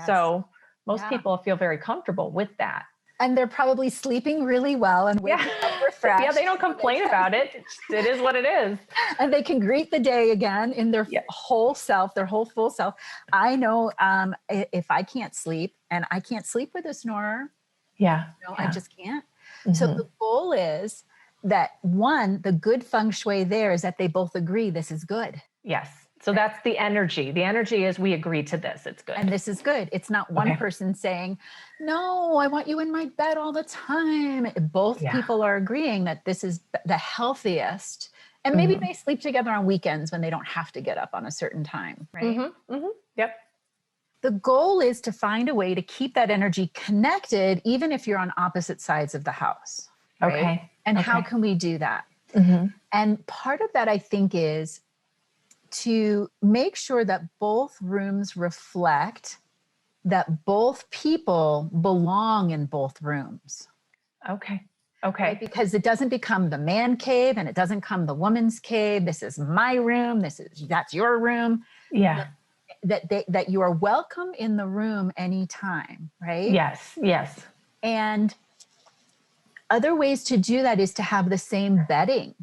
so most people feel very comfortable with that. And they're probably sleeping really well and waking up refreshed. Yeah, they don't complain about it. It is what it is. And they can greet the day again in their whole self, their whole full self. I know if I can't sleep, and I can't sleep with a snorer. I just can't. Mm-hmm. So the goal is that, one, the good feng shui there is that they both agree this is good. Yes. So that's the energy. The energy is we agree to this. It's good. And this is good. It's not one person saying, no, I want you in my bed all the time. Both people are agreeing that this is the healthiest. And maybe they sleep together on weekends when they don't have to get up on a certain time. Right. Mm-hmm. Mm-hmm. Yep. The goal is to find a way to keep that energy connected, even if you're on opposite sides of the house. Right? Okay. And how can we do that? Mm-hmm. And part of that, I think, is to make sure that both rooms reflect that both people belong in both rooms. Okay. Right? Because it doesn't become the man cave and it doesn't become the woman's cave. This is my room. That's your room. Yeah. That you are welcome in the room anytime, right? Yes. Yes. And other ways to do that is to have the same bedding.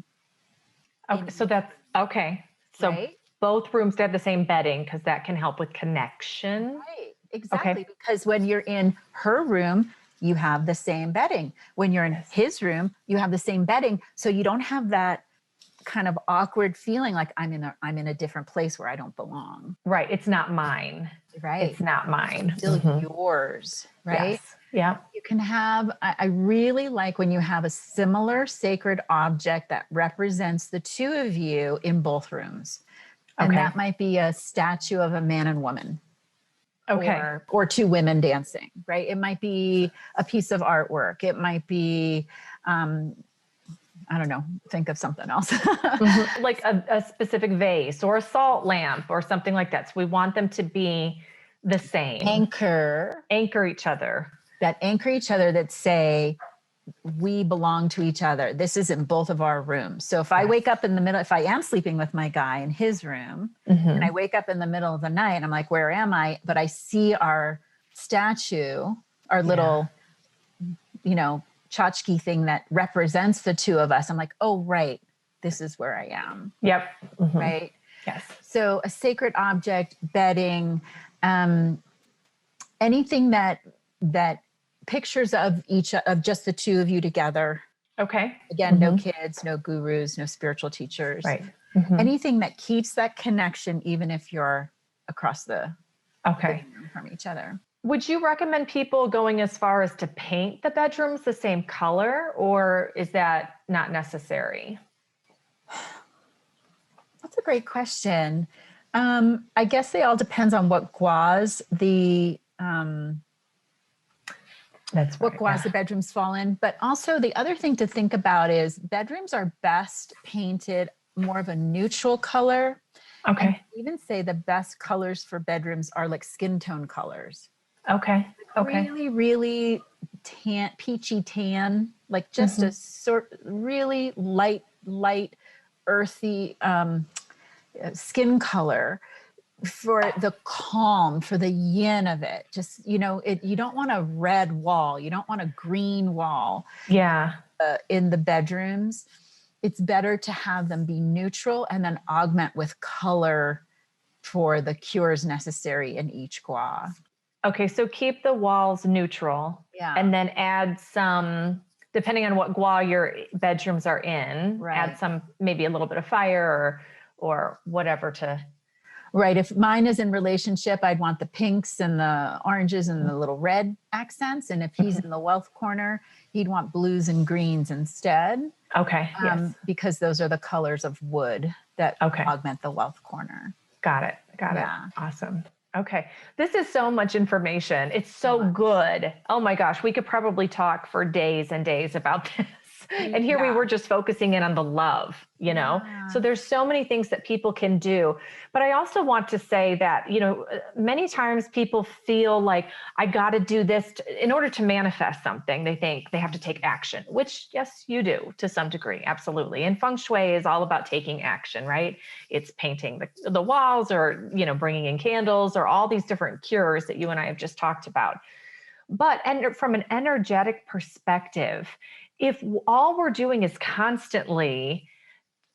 Okay. So that's okay. So both rooms to have the same bedding, because that can help with connection. Right. Exactly. Because when you're in her room, you have the same bedding. When you're in his room, you have the same bedding. So you don't have that kind of awkward feeling like I'm in a different place where I don't belong. Right. It's not mine. Right. It's not mine. It's still yours. Right. Yes. Yeah. You can have, I really like when you have a similar sacred object that represents the two of you in both rooms. And that might be a statue of a man and woman. Okay. Or two women dancing, right? It might be a piece of artwork. It might be, I don't know, think of something else. Like a specific vase or a salt lamp or something like that. So we want them to be the same. Anchor each other. That say, we belong to each other. This is in both of our rooms. So if I wake up in the middle, if I am sleeping with my guy in his room and I wake up in the middle of the night and I'm like, where am I? But I see our statue, our little, tchotchke thing that represents the two of us. I'm like, oh, right. This is where I am. Yep. Mm-hmm. Right. Yes. So a sacred object, bedding, anything that pictures of just the two of you together. Okay. Again, no kids, no gurus, no spiritual teachers. Right. Mm-hmm. Anything that keeps that connection, even if you're across the living room from each other. Would you recommend people going as far as to paint the bedrooms the same color, or is that not necessary? That's a great question. I guess it all depends on what gauze the the bedrooms fall in. But also the other thing to think about is bedrooms are best painted more of a neutral color. Okay. And even say the best colors for bedrooms are like skin tone colors. Okay. Okay. Really, really peachy tan, like just a really light, earthy skin color for the calm, for the yin of it. Just, you don't want a red wall. You don't want a green wall. Yeah. In the bedrooms. It's better to have them be neutral and then augment with color for the cures necessary in each gua. Okay, so keep the walls neutral. Yeah. And then add some, depending on what gua your bedrooms are in, add some, maybe a little bit of fire or whatever to. Right. If mine is in relationship, I'd want the pinks and the oranges and the little red accents. And if he's in the wealth corner, he'd want blues and greens instead. Okay. Yes. Because those are the colors of wood that augment the wealth corner. Got it. Awesome. Okay. This is so much information. It's so good. Oh my gosh. We could probably talk for days and days about this. And here we were just focusing in on the love, you know? So there's so many things that people can do. But I also want to say that, you know, many times people feel like I got to do this in order to manifest something. They think they have to take action, which yes, you do to some degree. Absolutely. And Feng Shui is all about taking action, right? It's painting the walls, or, you know, bringing in candles, or all these different cures that you and I have just talked about. But from an energetic perspective, if all we're doing is constantly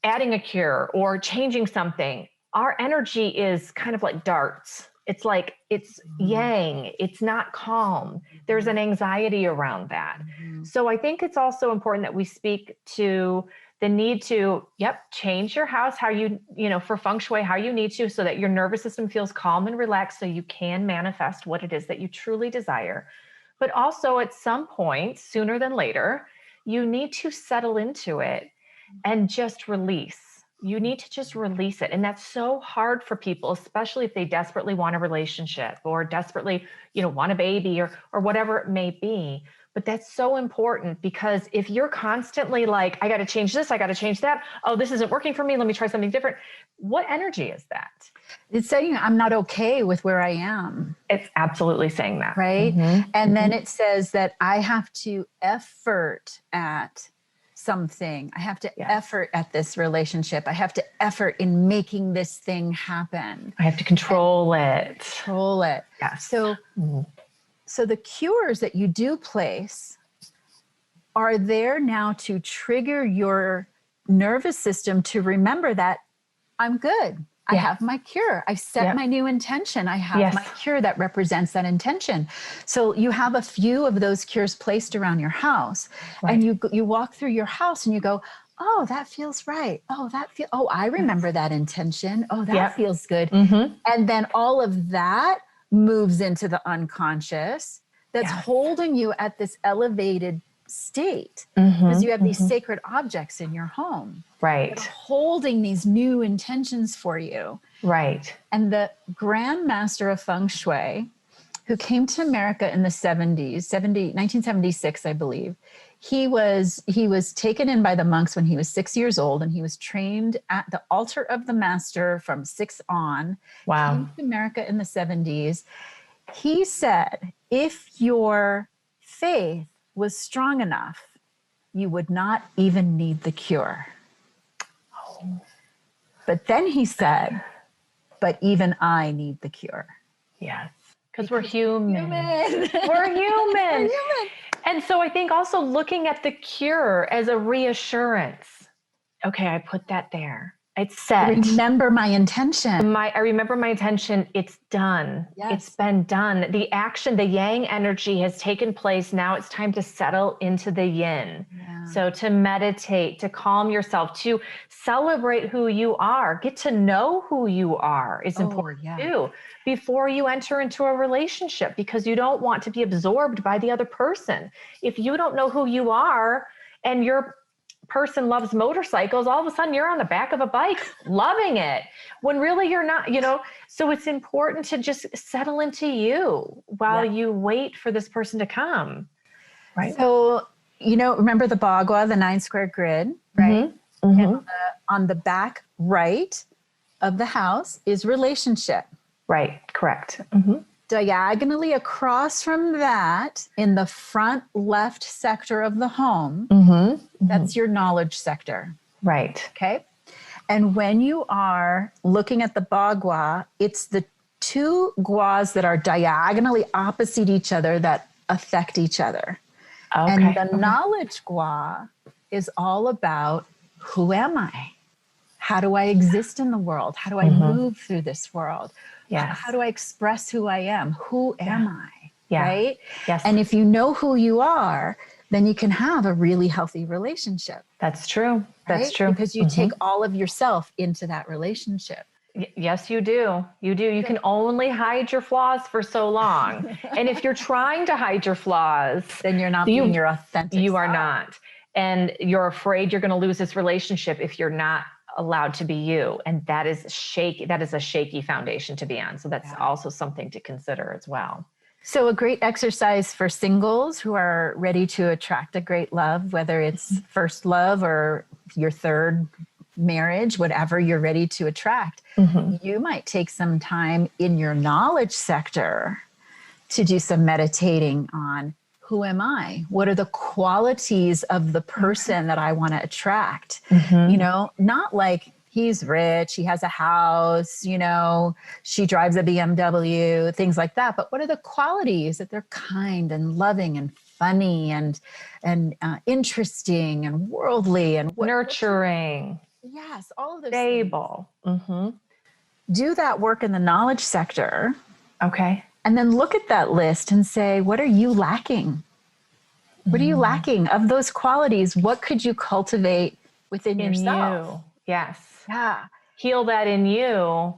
adding a cure or changing something, our energy is kind of like darts. It's like, it's yang, it's not calm. There's an anxiety around that. So I think it's also important that we speak to the need to, change your house, how you know, for Feng Shui, how you need to, so that your nervous system feels calm and relaxed, so you can manifest what it is that you truly desire. But also at some point, sooner than later, you need to settle into it and just release. You need to just release it. And that's so hard for people, especially if they desperately want a relationship, or desperately, you know, want a baby, or whatever it may be. But that's so important, because if you're constantly like, I got to change this, I got to change that. Oh, this isn't working for me. Let me try something different. What energy is that? It's saying I'm not okay with where I am. It's absolutely saying that. Right. And then it says that I have to effort at something. I have to effort at this relationship. I have to effort in making this thing happen. I have to control it. Control it. Yes. So the cures that you do place are there now to trigger your nervous system to remember that I'm good. I have my cure. I've set my new intention. I have my cure that represents that intention. So you have a few of those cures placed around your house, and you walk through your house and you go, oh, that feels right. Oh, I remember that intention. Oh, that feels good. And then all of that moves into the unconscious that's holding you at this elevated state, because you have these sacred objects in your home. Right. Holding these new intentions for you. Right. And the Grand Master of Feng Shui, who came to America in the 1976, I believe, he was taken in by the monks when he was 6 years old, and he was trained at the altar of the master from 6 on. Wow. Came to America in the 70s. He said, if your faith was strong enough, you would not even need the cure. But then he said, but even I need the cure. Yes. Because we're human. We're human. And so I think also looking at the cure as a reassurance. Okay, I put that there. It's set. Remember my intention. I remember my intention. It's done. Yes. It's been done. The action, the yang energy has taken place. Now it's time to settle into the yin. Yeah. So to meditate, to calm yourself, to celebrate who you are, get to know who you are is important too, before you enter into a relationship, because you don't want to be absorbed by the other person. If you don't know who you are, and your person loves motorcycles, all of a sudden you're on the back of a bike loving it, when really you're not, you know. So it's important to just settle into you while you wait for this person to come. Right. So, you know, remember the Bagua, the 9 square grid, right? And on the back right of the house is relationship. Right. Correct. Diagonally across from that, in the front left sector of the home, that's your knowledge sector. Right. Okay. And when you are looking at the Bagua, it's the 2 guas that are diagonally opposite each other that affect each other. Okay. And the knowledge gua is all about, who am I? How do I exist in the world? How do I move through this world? Yes. How do I express who I am? Who am I? Right? Yes. And if you know who you are, then you can have a really healthy relationship. That's true. That's right? true. Because you take all of yourself into that relationship. Yes, you do. You do. You can only hide your flaws for so long. And if you're trying to hide your flaws, then you're not being your authentic You self. are not. And you're afraid you're going to lose this relationship if you're not allowed to be you. And that is shaky. That is a shaky foundation to be on. So that's also something to consider as well. So a great exercise for singles who are ready to attract a great love, whether it's first love or your third marriage, whatever you're ready to attract, you might take some time in your knowledge sector to do some meditating on who am I? What are the qualities of the person that I want to attract? You know, not like he's rich, he has a house, you know, she drives a BMW, things like that. But what are the qualities? That they're kind and loving and funny and interesting and worldly and nurturing. Yes, all of those stable. Do that work in the knowledge sector. Okay. And then look at that list and say, what are you lacking? What are you lacking of those qualities? What could you cultivate within yourself? You. Yes. Yeah. Heal that in you.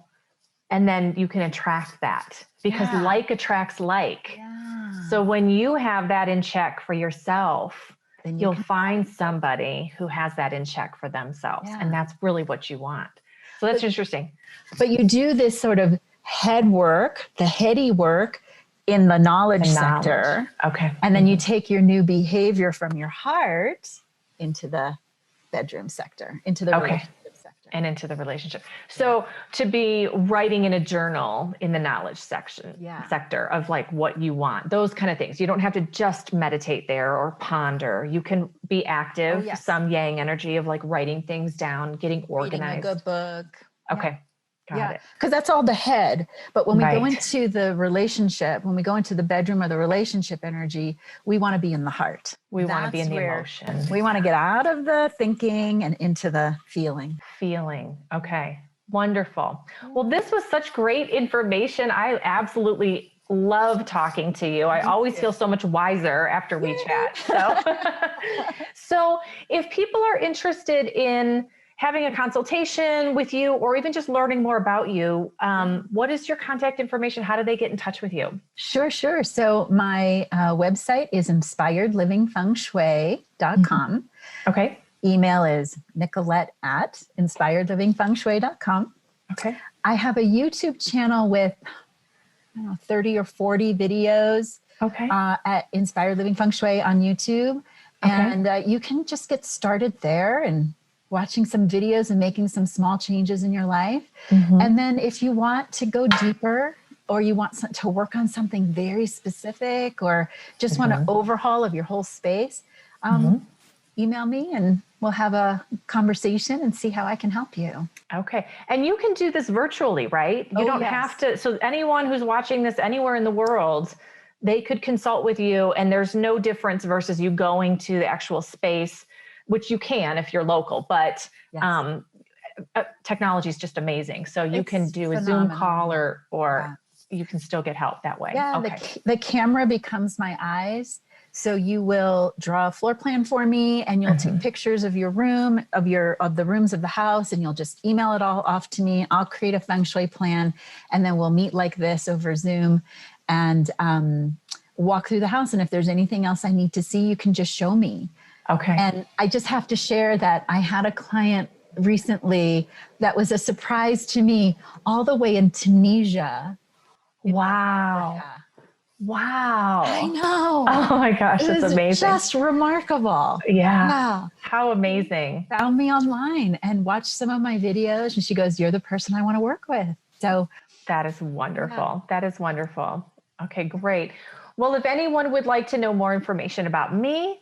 And then you can attract that because like attracts like. Yeah. So when you have that in check for yourself, then you'll find somebody who has that in check for themselves. Yeah. And that's really what you want. So that's interesting. But you do this sort of head work, the heady work in the knowledge sector. Okay. And then you take your new behavior from your heart into the bedroom sector, into the relationship sector. And into the relationship. So to be writing in a journal in the knowledge sector of like what you want, those kind of things. You don't have to just meditate there or ponder. You can be active, some yang energy of like writing things down, getting organized. Reading a good book. Okay. Got it. Because that's all the head. But when we go into the relationship, when we go into the bedroom or the relationship energy, we want to be in the heart. We want to be in the emotion. We want to get out of the thinking and into the feeling. Okay. Wonderful. Well, this was such great information. I absolutely love talking to you. I always feel so much wiser after we chat. So if people are interested in having a consultation with you or even just learning more about you, what is your contact information? How do they get in touch with you? Sure. So my website is inspiredlivingfengshui.com. Okay. Email is Nicolette@inspiredlivingfengshui.com. Okay. I have a YouTube channel with 30 or 40 videos at Inspired Living Feng Shui on YouTube. And you can just get started there and watching some videos and making some small changes in your life. And then if you want to go deeper or you want to work on something very specific or just want an overhaul of your whole space, email me and we'll have a conversation and see how I can help you. Okay. And you can do this virtually, right? You don't have to. So anyone who's watching this anywhere in the world, they could consult with you and there's no difference versus you going to the actual space, which you can if you're local, but technology is just amazing. So you can do a Zoom call or you can still get help that way. Yeah, the camera becomes my eyes. So you will draw a floor plan for me and you'll take pictures of your room, of the rooms of the house, and you'll just email it all off to me. I'll create a Feng Shui plan and then we'll meet like this over Zoom and walk through the house. And if there's anything else I need to see, you can just show me. Okay. And I just have to share that I had a client recently that was a surprise to me all the way in Tunisia. Wow. Wow. I know. Oh my gosh, that's amazing. Just remarkable. Yeah. How amazing. Found me online and watched some of my videos and she goes, "You're the person I want to work with." So that is wonderful. That is wonderful. Okay, great. Well, if anyone would like to know more information about me,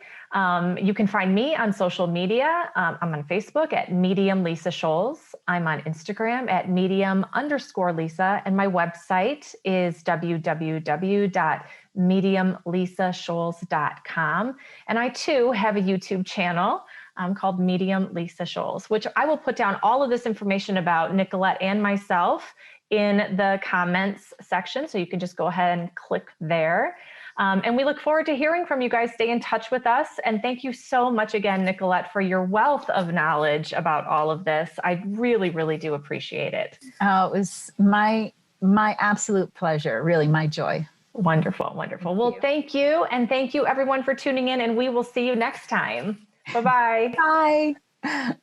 you can find me on social media. I'm on Facebook at Medium Lisa Scholz. I'm on Instagram at medium_Lisa. And my website is www.mediumlisascholz.com. And I too have a YouTube channel called Medium Lisa Scholz, which I will put down all of this information about Nicolette and myself in the comments section. So you can just go ahead and click there. And we look forward to hearing from you guys. Stay in touch with us. And thank you so much again, Nicolette, for your wealth of knowledge about all of this. I really, really do appreciate it. Oh, it was my absolute pleasure. Really, my joy. Wonderful, wonderful. Well, thank you. And thank you everyone for tuning in and we will see you next time. Bye-bye. Bye.